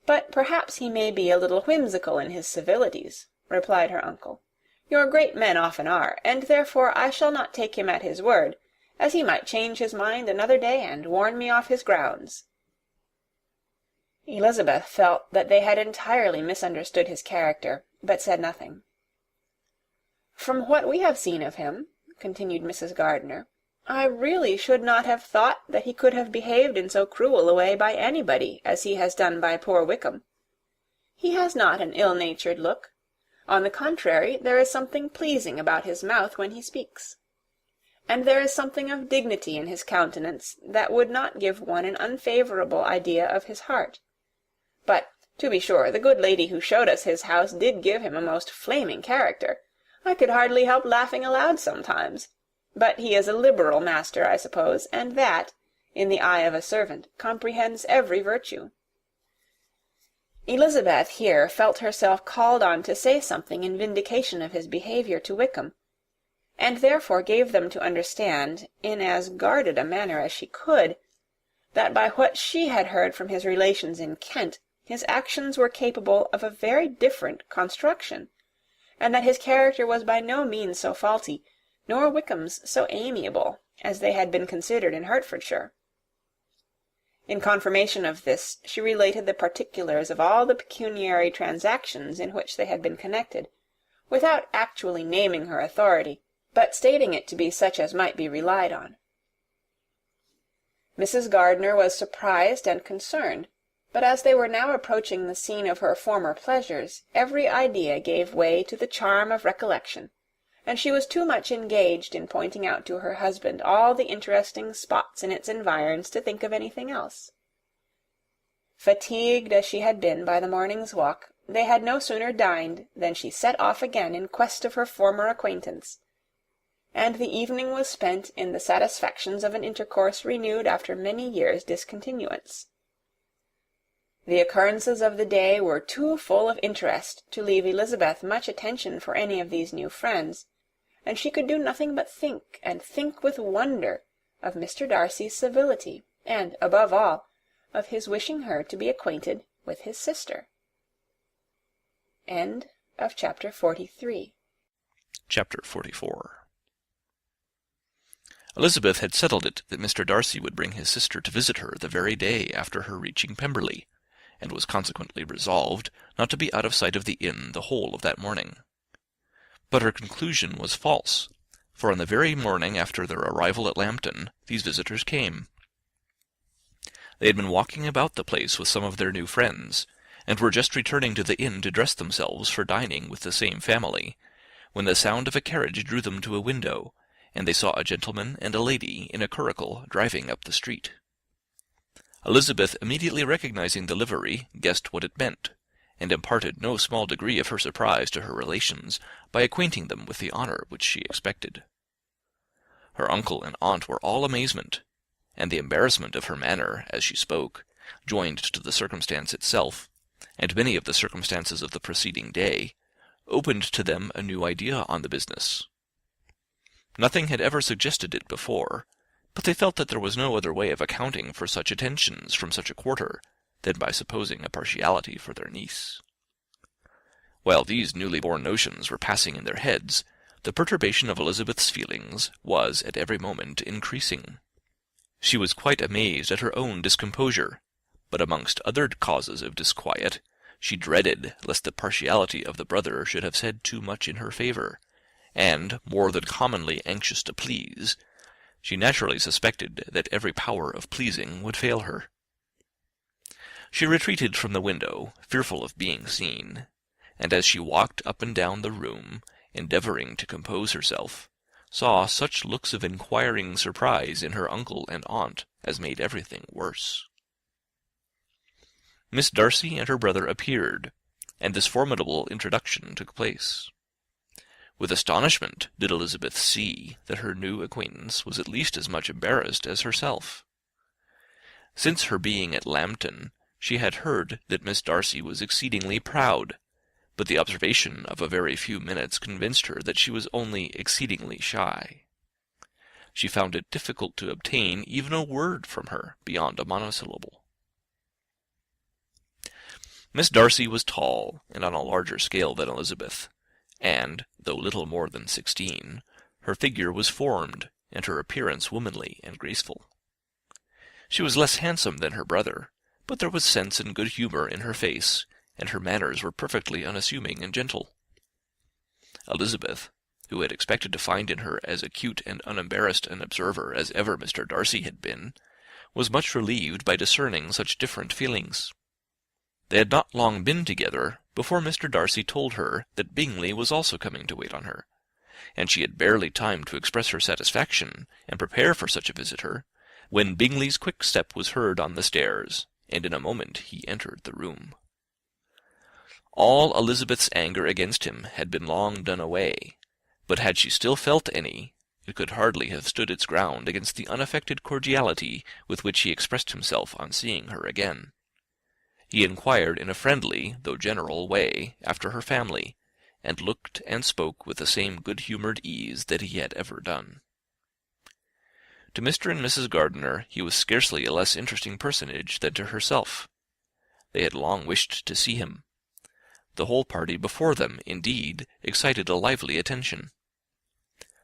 S3: "But perhaps he may be a little whimsical in his civilities," replied her uncle. "Your great men often are, and therefore I shall not take him at his word, as he might change his mind another day and warn me off his grounds." Elisabeth felt that they had entirely misunderstood his character, but said nothing. "From what we have seen of him," continued Mrs. Gardiner, "I really should not have thought that he could have behaved in so cruel a way by anybody as he has done by poor Wickham. He has not an ill-natured look. On the contrary, there is something pleasing about his mouth when he speaks. And there is something of dignity in his countenance that would not give one an unfavourable idea of his heart. But, to be sure, the good lady who showed us his house did give him a most flaming character. I could hardly help laughing aloud sometimes. But he is a liberal master, I suppose, and that, in the eye of a servant, comprehends every virtue." Elisabeth here felt herself called on to say something in vindication of his behaviour to Wickham, and therefore gave them to understand, in as guarded a manner as she could, that by what she had heard from his relations in Kent, his actions were capable of a very different construction, and that his character was by no means so faulty, nor Wickham's so amiable, as they had been considered in Hertfordshire. In confirmation of this, she related the particulars of all the pecuniary transactions in which they had been connected, without actually naming her authority, but stating it to be such as might be relied on. Mrs. Gardiner was surprised and concerned, but as they were now approaching the scene of her former pleasures, every idea gave way to the charm of recollection, and she was too much engaged in pointing out to her husband all the interesting spots in its environs to think of anything else. Fatigued as she had been by the morning's walk, they had no sooner dined than she set off again in quest of her former acquaintance, and the evening was spent in the satisfactions of an intercourse renewed after many years' discontinuance. The occurrences of the day were too full of interest to leave Elisabeth much attention for any of these new friends, and she could do nothing but think, and think with wonder, of Mr. Darcy's civility, and, above all, of his wishing her to be acquainted with his sister. End of chapter 43.
S2: Chapter 44. Elisabeth had settled it that Mr. Darcy would bring his sister to visit her the very day after her reaching Pemberley, and was consequently resolved not to be out of sight of the inn the whole of that morning. But her conclusion was false, for on the very morning after their arrival at Lambton, these visitors came. They had been walking about the place with some of their new friends, and were just returning to the inn to dress themselves for dining with the same family, when the sound of a carriage drew them to a window, and they saw a gentleman and a lady in a curricle driving up the street. Elisabeth, immediately recognizing the livery, guessed what it meant, and imparted no small degree of her surprise to her relations by acquainting them with the honour which she expected. Her uncle and aunt were all amazement, and the embarrassment of her manner as she spoke, joined to the circumstance itself, and many of the circumstances of the preceding day, opened to them a new idea on the business. Nothing had ever suggested it before, but they felt that there was no other way of accounting for such attentions from such a quarter than by supposing a partiality for their niece. While these newly born notions were passing in their heads, the perturbation of Elisabeth's feelings was at every moment increasing. She was quite amazed at her own discomposure, but amongst other causes of disquiet, she dreaded lest the partiality of the brother should have said too much in her favour, and, more than commonly anxious to please, she naturally suspected that every power of pleasing would fail her. She retreated from the window, fearful of being seen, and as she walked up and down the room, endeavouring to compose herself,
S4: saw such looks of inquiring surprise in her uncle and aunt as made everything worse. Miss Darcy and her brother appeared, and this formidable introduction took place. With astonishment did Elisabeth see that her new acquaintance was at least as much embarrassed as herself. Since her being at Lambton, she had heard that Miss Darcy was exceedingly proud, but the observation of a very few minutes convinced her that she was only exceedingly shy. She found it difficult to obtain even a word from her beyond a monosyllable. Miss Darcy was tall, and on a larger scale than Elisabeth, and, though little more than 16, her figure was formed, and her appearance womanly and graceful. She was less handsome than her brother, but there was sense and good humour in her face, and her manners were perfectly unassuming and gentle. Elisabeth, who had expected to find in her as acute and unembarrassed an observer as ever Mr. Darcy had been, was much relieved by discerning such different feelings. They had not long been together before Mr. Darcy told her that Bingley was also coming to wait on her, and she had barely time to express her satisfaction and prepare for such a visitor, when Bingley's quick step was heard on the stairs, and in a moment he entered the room. All Elisabeth's anger against him had been long done away, but had she still felt any, it could hardly have stood its ground against the unaffected cordiality with which he expressed himself on seeing her again. He inquired in a friendly, though general, way after her family, and looked and spoke with the same good-humoured ease that he had ever done. To Mr. and Mrs. Gardiner he was scarcely a less interesting personage than to herself. They had long wished to see him. The whole party before them, indeed, excited a lively attention.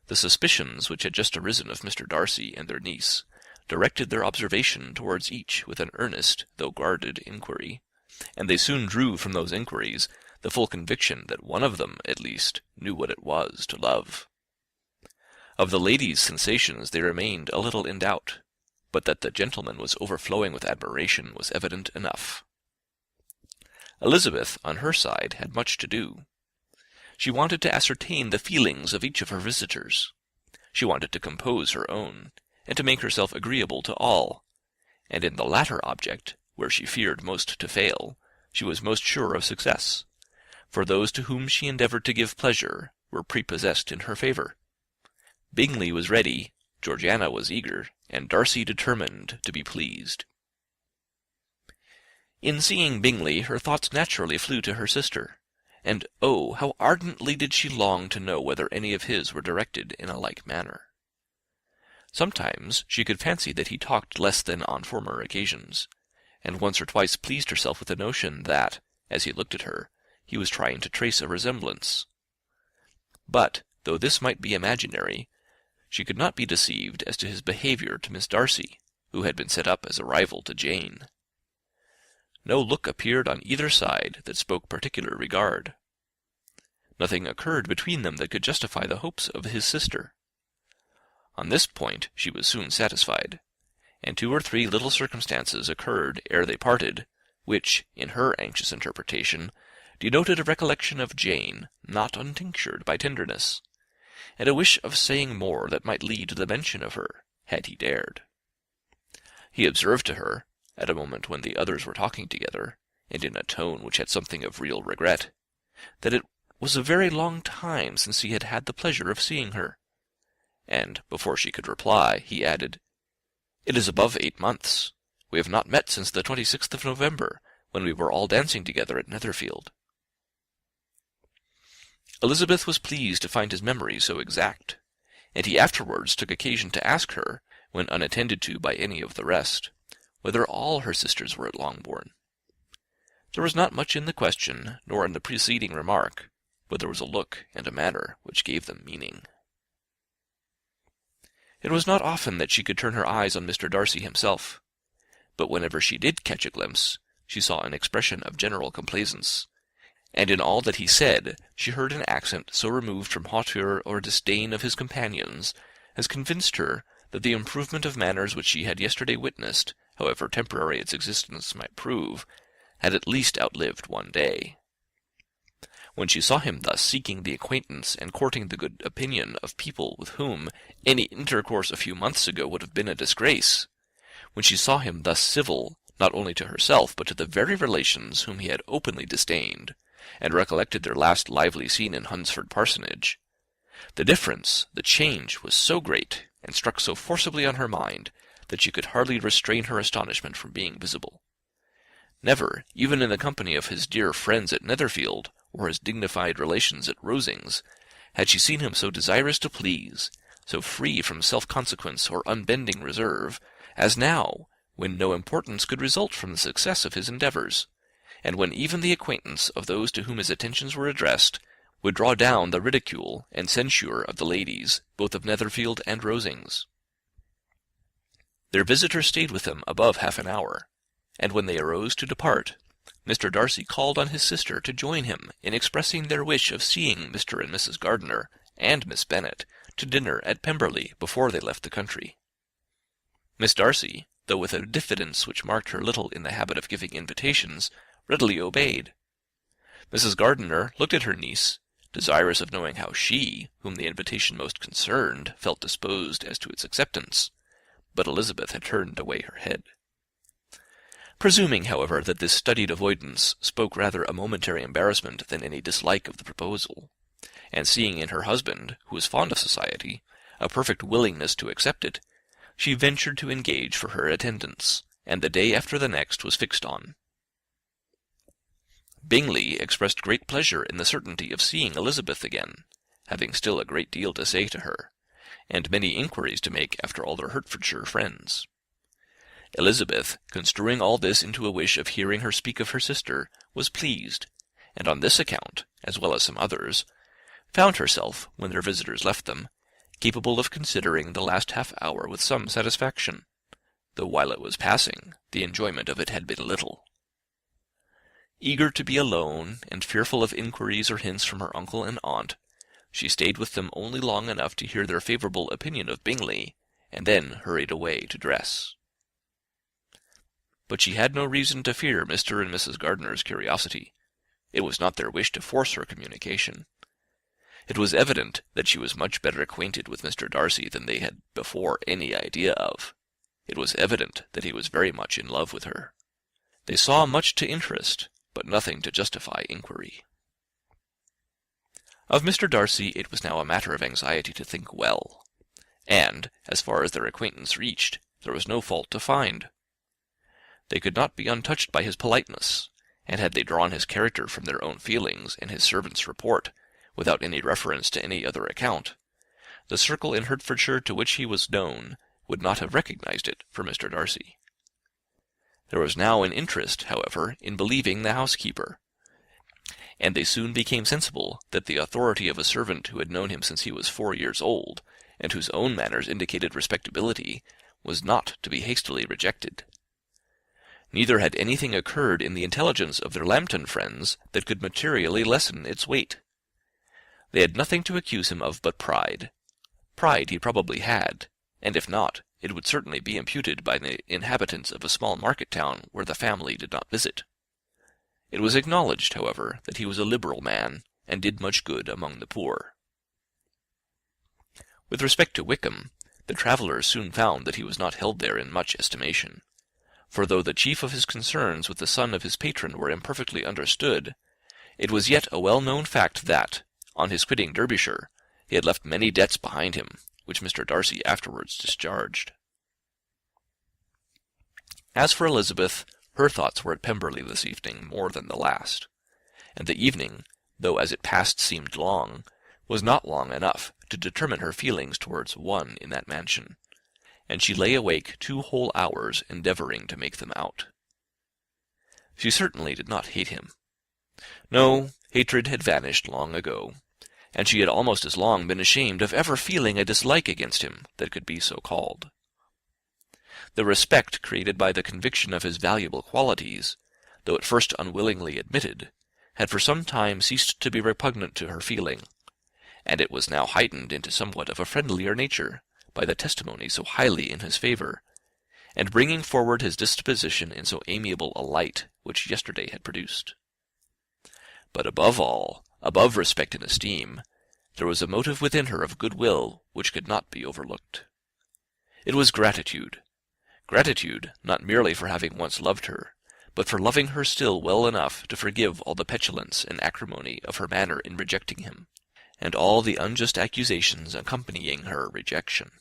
S4: The suspicions which had just arisen of Mr. Darcy and their niece directed their observation towards each with an earnest, though guarded, inquiry, and they soon drew from those inquiries the full conviction that one of them, at least, knew what it was to love. Of the lady's sensations they remained a little in doubt, but that the gentleman was overflowing with admiration was evident enough. Elisabeth, on her side, had much to do. She wanted to ascertain the feelings of each of her visitors. She wanted to compose her own, and to make herself agreeable to all, and in the latter object, where she feared most to fail, she was most sure of success, for those to whom she endeavoured to give pleasure were prepossessed in her favour. Bingley was ready, Georgiana was eager, and Darcy determined to be pleased. In seeing Bingley, her thoughts naturally flew to her sister, and oh, how ardently did she long to know whether any of his were directed in a like manner. Sometimes she could fancy that he talked less than on former occasions, and once or twice pleased herself with the notion that, as he looked at her, he was trying to trace a resemblance. But, though this might be imaginary, she could not be deceived as to his behaviour to Miss Darcy, who had been set up as a rival to Jane. No look appeared on either side that spoke particular regard. Nothing occurred between them that could justify the hopes of his sister. On this point she was soon satisfied, and 2 or 3 little circumstances occurred ere they parted, which, in her anxious interpretation, denoted a recollection of Jane not untinctured by tenderness, and a wish of saying more that might lead to the mention of her, had he dared. He observed to her, at a moment when the others were talking together, and in a tone which had something of real regret, that it was a very long time since he had had the pleasure of seeing her, and, before she could reply, he added, "It is above 8 months. We have not met since the 26th of November, when we were all dancing together at Netherfield." Elisabeth was pleased to find his memory so exact, and he afterwards took occasion to ask her, when unattended to by any of the rest, whether all her sisters were at Longbourn. There was not much in the question, nor in the preceding remark, but there was a look and a manner which gave them meaning. It was not often that she could turn her eyes on Mr. Darcy himself, but whenever she did catch a glimpse, she saw an expression of general complaisance, and in all that he said she heard an accent so removed from hauteur or disdain of his companions as convinced her that the improvement of manners which she had yesterday witnessed, however temporary its existence might prove, had at least outlived one day. When she saw him thus seeking the acquaintance and courting the good opinion of people with whom any intercourse a few months ago would have been a disgrace, when she saw him thus civil, not only to herself, but to the very relations whom he had openly disdained, and recollected their last lively scene in Hunsford Parsonage, the difference, the change, was so great, and struck so forcibly on her mind, that she could hardly restrain her astonishment from being visible. Never, even in the company of his dear friends at Netherfield, or his dignified relations at Rosings, had she seen him so desirous to please, so free from self-consequence or unbending reserve, as now, when no importance could result from the success of his endeavours, and when even the acquaintance of those to whom his attentions were addressed would draw down the ridicule and censure of the ladies, both of Netherfield and Rosings. Their visitor stayed with them above half an hour, and when they arose to depart, Mr. Darcy called on his sister to join him in expressing their wish of seeing Mr. and Mrs. Gardiner and Miss Bennet to dinner at Pemberley before they left the country. Miss Darcy, though with a diffidence which marked her little in the habit of giving invitations, readily obeyed. Mrs. Gardiner looked at her niece, desirous of knowing how she, whom the invitation most concerned, felt disposed as to its acceptance, but Elisabeth had turned away her head. Presuming, however, that this studied avoidance spoke rather a momentary embarrassment than any dislike of the proposal, and seeing in her husband, who was fond of society, a perfect willingness to accept it, she ventured to engage for her attendance, and the day after the next was fixed on. Bingley expressed great pleasure in the certainty of seeing Elisabeth again, having still a great deal to say to her, and many inquiries to make after all their Hertfordshire friends. Elisabeth, construing all this into a wish of hearing her speak of her sister, was pleased, and on this account, as well as some others, found herself, when their visitors left them, capable of considering the last half-hour with some satisfaction, though while it was passing, the enjoyment of it had been little. Eager to be alone, and fearful of inquiries or hints from her uncle and aunt, she stayed with them only long enough to hear their favourable opinion of Bingley, and then hurried away to dress. But she had no reason to fear Mr. and Mrs. Gardiner's curiosity. It was not their wish to force her communication. It was evident that she was much better acquainted with Mr. Darcy than they had before any idea of. It was evident that he was very much in love with her. They saw much to interest, but nothing to justify inquiry. Of Mr. Darcy it was now a matter of anxiety to think well, and, as far as their acquaintance reached, there was no fault to find. They could not be untouched by his politeness, and had they drawn his character from their own feelings and his servant's report, without any reference to any other account, the circle in Hertfordshire to which he was known would not have recognized it for Mr. Darcy. There was now an interest, however, in believing the housekeeper, and they soon became sensible that the authority of a servant who had known him since he was 4 years old, and whose own manners indicated respectability, was not to be hastily rejected. Neither had anything occurred in the intelligence of their Lambton friends that could materially lessen its weight. They had nothing to accuse him of but pride. Pride he probably had, and if not, it would certainly be imputed by the inhabitants of a small market town where the family did not visit. It was acknowledged, however, that he was a liberal man, and did much good among the poor. With respect to Wickham, the travellers soon found that he was not held there in much estimation, for though the chief of his concerns with the son of his patron were imperfectly understood, it was yet a well-known fact that, on his quitting Derbyshire, he had left many debts behind him, which Mr. Darcy afterwards discharged. As for Elisabeth, her thoughts were at Pemberley this evening more than the last, and the evening, though as it passed seemed long, was not long enough to determine her feelings towards one in that mansion, and she lay awake 2 whole hours endeavouring to make them out. She certainly did not hate him. No, hatred had vanished long ago, and she had almost as long been ashamed of ever feeling a dislike against him that could be so called. The respect created by the conviction of his valuable qualities, though at first unwillingly admitted, had for some time ceased to be repugnant to her feeling, and it was now heightened into somewhat of a friendlier nature by the testimony so highly in his favour, and bringing forward his disposition in so amiable a light which yesterday had produced. But above all, above respect and esteem, there was a motive within her of goodwill which could not be overlooked. It was gratitude. Gratitude, not merely for having once loved her, but for loving her still well enough to forgive all the petulance and acrimony of her manner in rejecting him, and all the unjust accusations accompanying her rejection.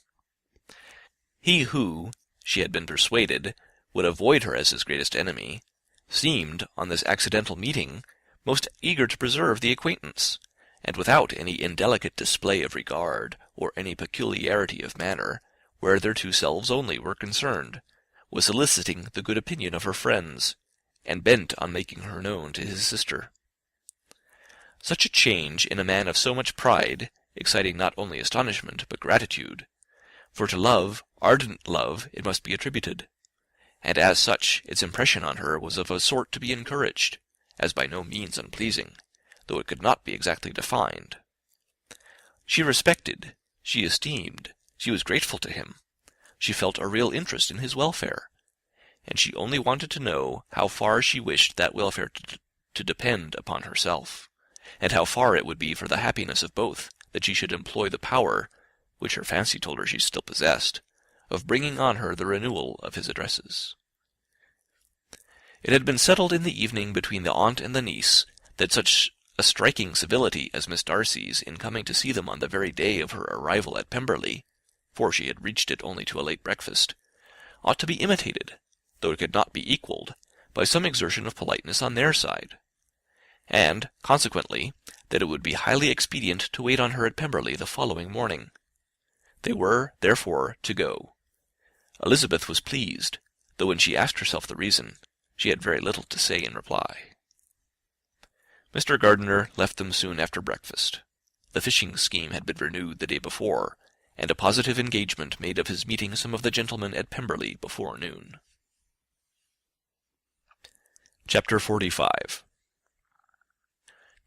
S4: He who, she had been persuaded, would avoid her as his greatest enemy, seemed, on this accidental meeting, most eager to preserve the acquaintance, and without any indelicate display of regard, or any peculiarity of manner, where their two selves only were concerned, was soliciting the good opinion of her friends, and bent on making her known to his sister. Such a change in a man of so much pride, exciting not only astonishment but gratitude, for to love, ardent love, it must be attributed, and as such its impression on her was of a sort to be encouraged, as by no means unpleasing, though it could not be exactly defined. She respected, she esteemed, she was grateful to him, she felt a real interest in his welfare, and she only wanted to know how far she wished that welfare to depend upon herself, and how far it would be for the happiness of both that she should employ the power, which her fancy told her she still possessed, of bringing on her the renewal of his addresses. It had been settled in the evening between the aunt and the niece that such a striking civility as Miss Darcy's in coming to see them on the very day of her arrival at Pemberley, for she had reached it only to a late breakfast, ought to be imitated, though it could not be equalled, by some exertion of politeness on their side, and, consequently, that it would be highly expedient to wait on her at Pemberley the following morning. They were, therefore, to go. Elisabeth was pleased, though when she asked herself the reason, she had very little to say in reply. Mr. Gardiner left them soon after breakfast. The fishing scheme had been renewed the day before, and a positive engagement made of his meeting some of the gentlemen at Pemberley before noon. Chapter 45.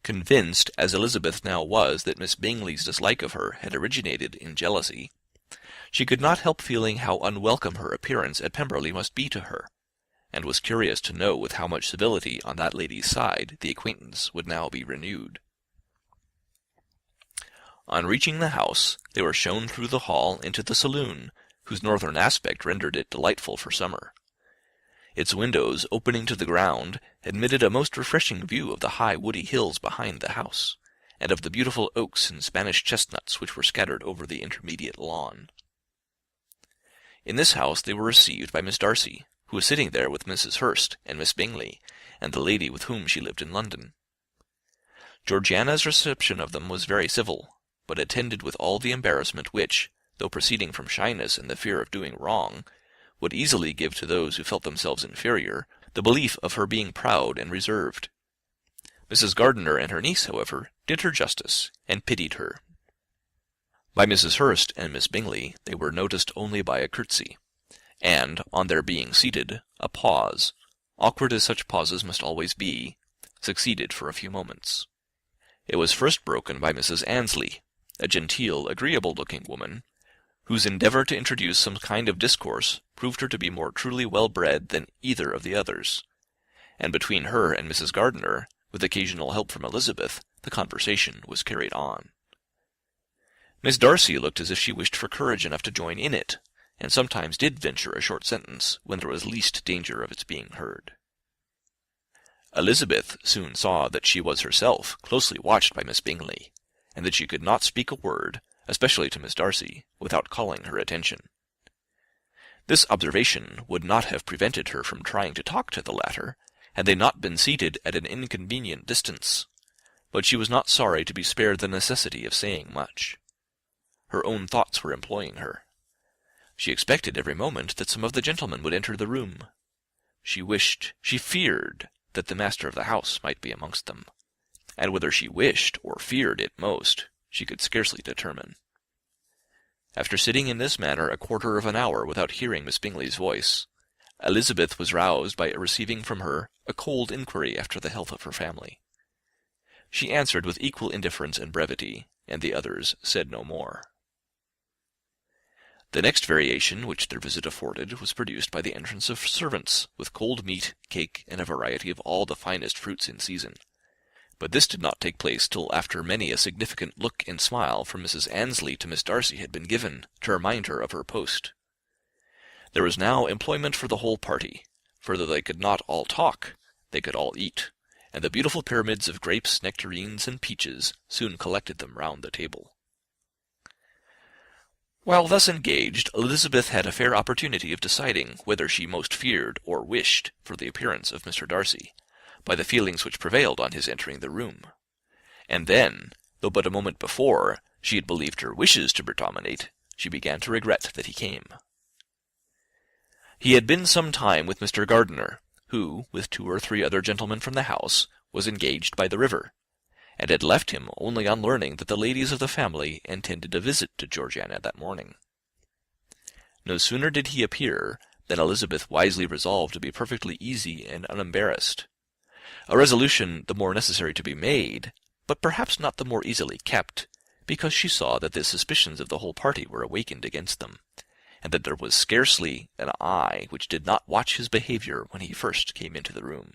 S4: Convinced, as Elisabeth now was, that Miss Bingley's dislike of her had originated in jealousy, she could not help feeling how unwelcome her appearance at Pemberley must be to her, and was curious to know with how much civility on that lady's side the acquaintance would now be renewed. On reaching the house, they were shown through the hall into the saloon, whose northern aspect rendered it delightful for summer. Its windows, opening to the ground, admitted a most refreshing view of the high woody hills behind the house, and of the beautiful oaks and Spanish chestnuts which were scattered over the intermediate lawn. In this house they were received by Miss Darcy, who was sitting there with Mrs. Hurst and Miss Bingley, and the lady with whom she lived in London. Georgiana's reception of them was very civil, but attended with all the embarrassment which, though proceeding from shyness and the fear of doing wrong, would easily give to those who felt themselves inferior the belief of her being proud and reserved. Mrs. Gardiner and her niece, however, did her justice, and pitied her. By Mrs. Hurst and Miss Bingley they were noticed only by a curtsy, and, on their being seated, a pause, awkward as such pauses must always be, succeeded for a few moments. It was first broken by Mrs. Annesley, a genteel, agreeable-looking woman, whose endeavour to introduce some kind of discourse proved her to be more truly well-bred than either of the others, and between her and Mrs. Gardiner, with occasional help from Elisabeth, the conversation was carried on. Miss Darcy looked as if she wished for courage enough to join in it, and sometimes did venture a short sentence when there was least danger of its being heard. Elisabeth soon saw that she was herself closely watched by Miss Bingley, and that she could not speak a word, especially to Miss Darcy, without calling her attention. This observation would not have prevented her from trying to talk to the latter, had they not been seated at an inconvenient distance, but she was not sorry to be spared the necessity of saying much. Her own thoughts were employing her. She expected every moment that some of the gentlemen would enter the room. She wished, she feared, that the master of the house might be amongst them, and whether she wished or feared it most, she could scarcely determine. After sitting in this manner a quarter of an hour without hearing Miss Bingley's voice, Elisabeth was roused by receiving from her a cold inquiry after the health of her family. She answered with equal indifference and brevity, and the others said no more. The next variation which their visit afforded was produced by the entrance of servants, with cold meat, cake, and a variety of all the finest fruits in season. But this did not take place till after many a significant look and smile from Mrs. Annesley to Miss Darcy had been given to remind her of her post. There was now employment for the whole party, for though they could not all talk, they could all eat, and the beautiful pyramids of grapes, nectarines, and peaches soon collected them round the table. While thus engaged, Elisabeth had a fair opportunity of deciding whether she most feared or wished for the appearance of Mr. Darcy, by the feelings which prevailed on his entering the room. And then, though but a moment before she had believed her wishes to predominate, she began to regret that he came. He had been some time with Mr. Gardiner, who, with 2 or 3 other gentlemen from the house, was engaged by the river, and had left him only on learning that the ladies of the family intended a visit to Georgiana that morning. No sooner did he appear than Elisabeth wisely resolved to be perfectly easy and unembarrassed, a resolution the more necessary to be made, but perhaps not the more easily kept, because she saw that the suspicions of the whole party were awakened against them, and that there was scarcely an eye which did not watch his behaviour when he first came into the room.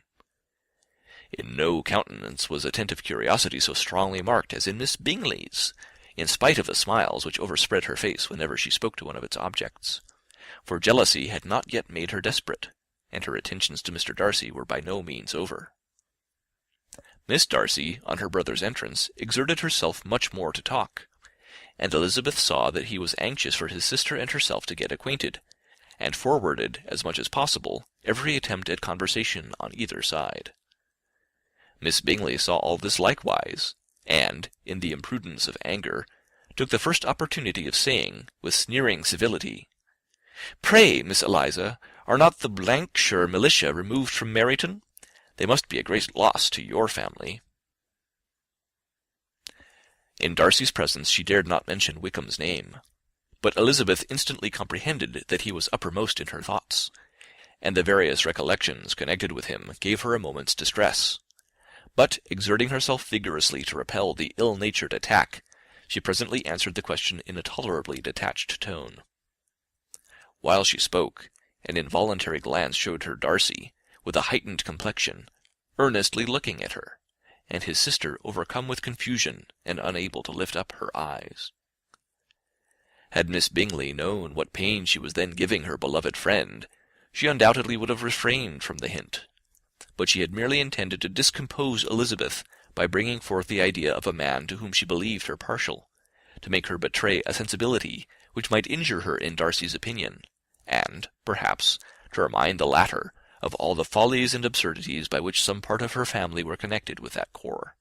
S4: In no countenance was attentive curiosity so strongly marked as in Miss Bingley's, in spite of the smiles which overspread her face whenever she spoke to one of its objects, for jealousy had not yet made her desperate, and her attentions to Mr. Darcy were by no means over. Miss Darcy, on her brother's entrance, exerted herself much more to talk, and Elisabeth saw that he was anxious for his sister and herself to get acquainted, and forwarded, as much as possible, every attempt at conversation on either side. Miss Bingley saw all this likewise, and, in the imprudence of anger, took the first opportunity of saying, with sneering civility, "Pray, Miss Eliza, are not the Blankshire militia removed from Meryton? They must be a great loss to your family." In Darcy's presence she dared not mention Wickham's name, but Elisabeth instantly comprehended that he was uppermost in her thoughts, and the various recollections connected with him gave her a moment's distress. But, exerting herself vigorously to repel the ill-natured attack, she presently answered the question in a tolerably detached tone. While she spoke, an involuntary glance showed her Darcy, with a heightened complexion, earnestly looking at her, and his sister overcome with confusion and unable to lift up her eyes. Had Miss Bingley known what pain she was then giving her beloved friend, she undoubtedly would have refrained from the hint, but she had merely intended to discompose Elisabeth by bringing forth the idea of a man to whom she believed her partial, to make her betray a sensibility which might injure her in Darcy's opinion, and, perhaps, to remind the latter of all the follies and absurdities by which some part of her family were connected with that corps.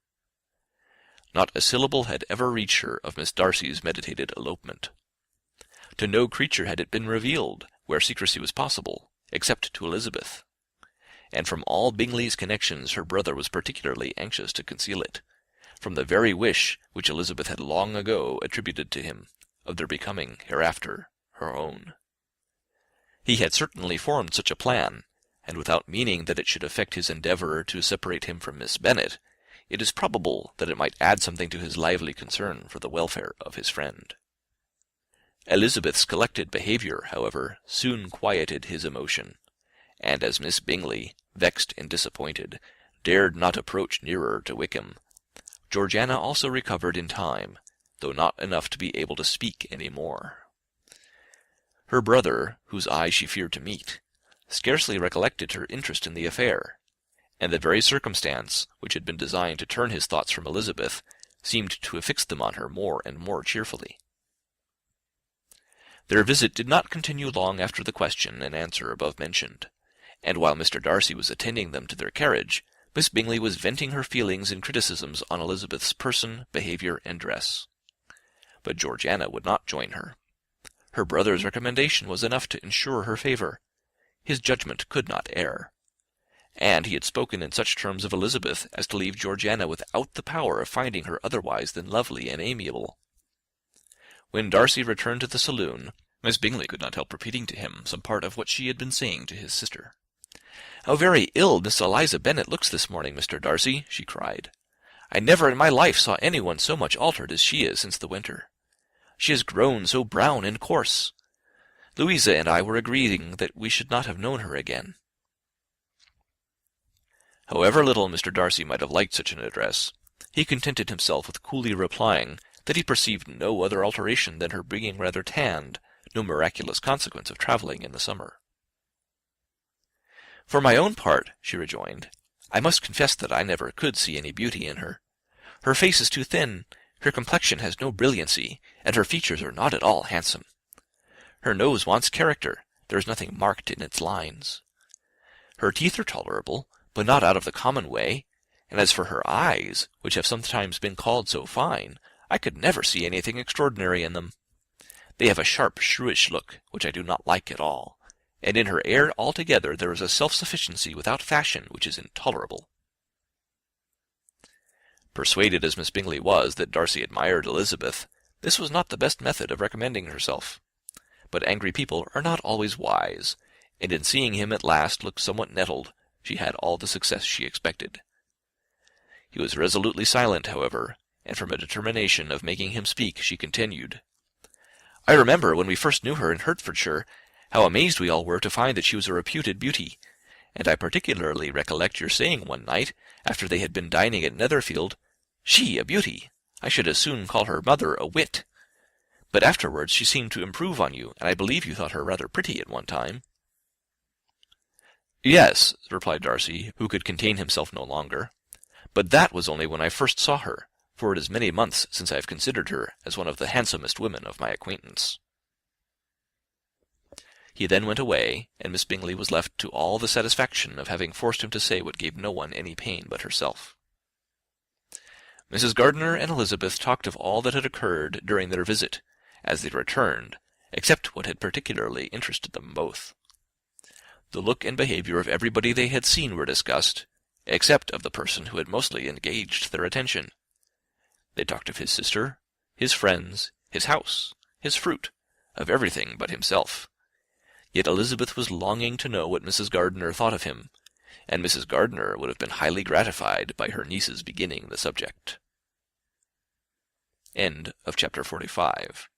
S4: Not a syllable had ever reached her of Miss Darcy's meditated elopement. To no creature had it been revealed, where secrecy was possible, except to Elisabeth, and from all Bingley's connections her brother was particularly anxious to conceal it, from the very wish which Elisabeth had long ago attributed to him, of their becoming, hereafter, her own. He had certainly formed such a plan, and without meaning that it should affect his endeavour to separate him from Miss Bennet, it is probable that it might add something to his lively concern for the welfare of his friend. Elisabeth's collected behaviour, however, soon quieted his emotion, and as Miss Bingley, vexed and disappointed, dared not approach nearer to Wickham, Georgiana also recovered in time, though not enough to be able to speak any more. Her brother, whose eye she feared to meet, scarcely recollected her interest in the affair, and the very circumstance which had been designed to turn his thoughts from Elisabeth seemed to have fixed them on her more and more cheerfully. Their visit did not continue long after the question and answer above mentioned, and while Mr. Darcy was attending them to their carriage, Miss Bingley was venting her feelings in criticisms on Elisabeth's person, behaviour, and dress. But Georgiana would not join her. Her brother's recommendation was enough to ensure her favour. His judgment could not err, and he had spoken in such terms of Elisabeth as to leave Georgiana without the power of finding her otherwise than lovely and amiable. When Darcy returned to the saloon, Miss Bingley could not help repeating to him some part of what she had been saying to his sister. "How very ill Miss Eliza Bennet looks this morning, Mr. Darcy," she cried. "I never in my life saw anyone so much altered as she is since the winter. She has grown so brown and coarse. Louisa and I were agreeing that we should not have known her again." However little Mr. Darcy might have liked such an address, he contented himself with coolly replying that he perceived no other alteration than her being rather tanned, no miraculous consequence of travelling in the summer. "For my own part," she rejoined, "I must confess that I never could see any beauty in her. Her face is too thin, her complexion has no brilliancy, and her features are not at all handsome. Her nose wants character, there is nothing marked in its lines. Her teeth are tolerable, but not out of the common way, and as for her eyes, which have sometimes been called so fine, I could never see anything extraordinary in them. They have a sharp, shrewish look, which I do not like at all, and in her air altogether there is a self-sufficiency without fashion which is intolerable." Persuaded as Miss Bingley was that Darcy admired Elisabeth, this was not the best method of recommending herself. But angry people are not always wise, and in seeing him at last look somewhat nettled, she had all the success she expected. He was resolutely silent, however, and from a determination of making him speak, she continued, "I remember, when we first knew her in Hertfordshire, how amazed we all were to find that she was a reputed beauty, and I particularly recollect your saying one night, after they had been dining at Netherfield, 'She a beauty! I should as soon call her mother a wit.' But afterwards she seemed to improve on you, and I believe you thought her rather pretty at one time." "Yes," replied Darcy, who could contain himself no longer, "but that was only when I first saw her, for it is many months since I have considered her as one of the handsomest women of my acquaintance." He then went away, and Miss Bingley was left to all the satisfaction of having forced him to say what gave no one any pain but herself. Mrs. Gardiner and Elisabeth talked of all that had occurred during their visit, as they returned, except what had particularly interested them both. The look and behaviour of everybody they had seen were discussed, except of the person who had mostly engaged their attention. They talked of his sister, his friends, his house, his fruit, of everything but himself. Yet Elisabeth was longing to know what Mrs. Gardiner thought of him, and Mrs. Gardiner would have been highly gratified by her niece's beginning the subject. End of chapter 45.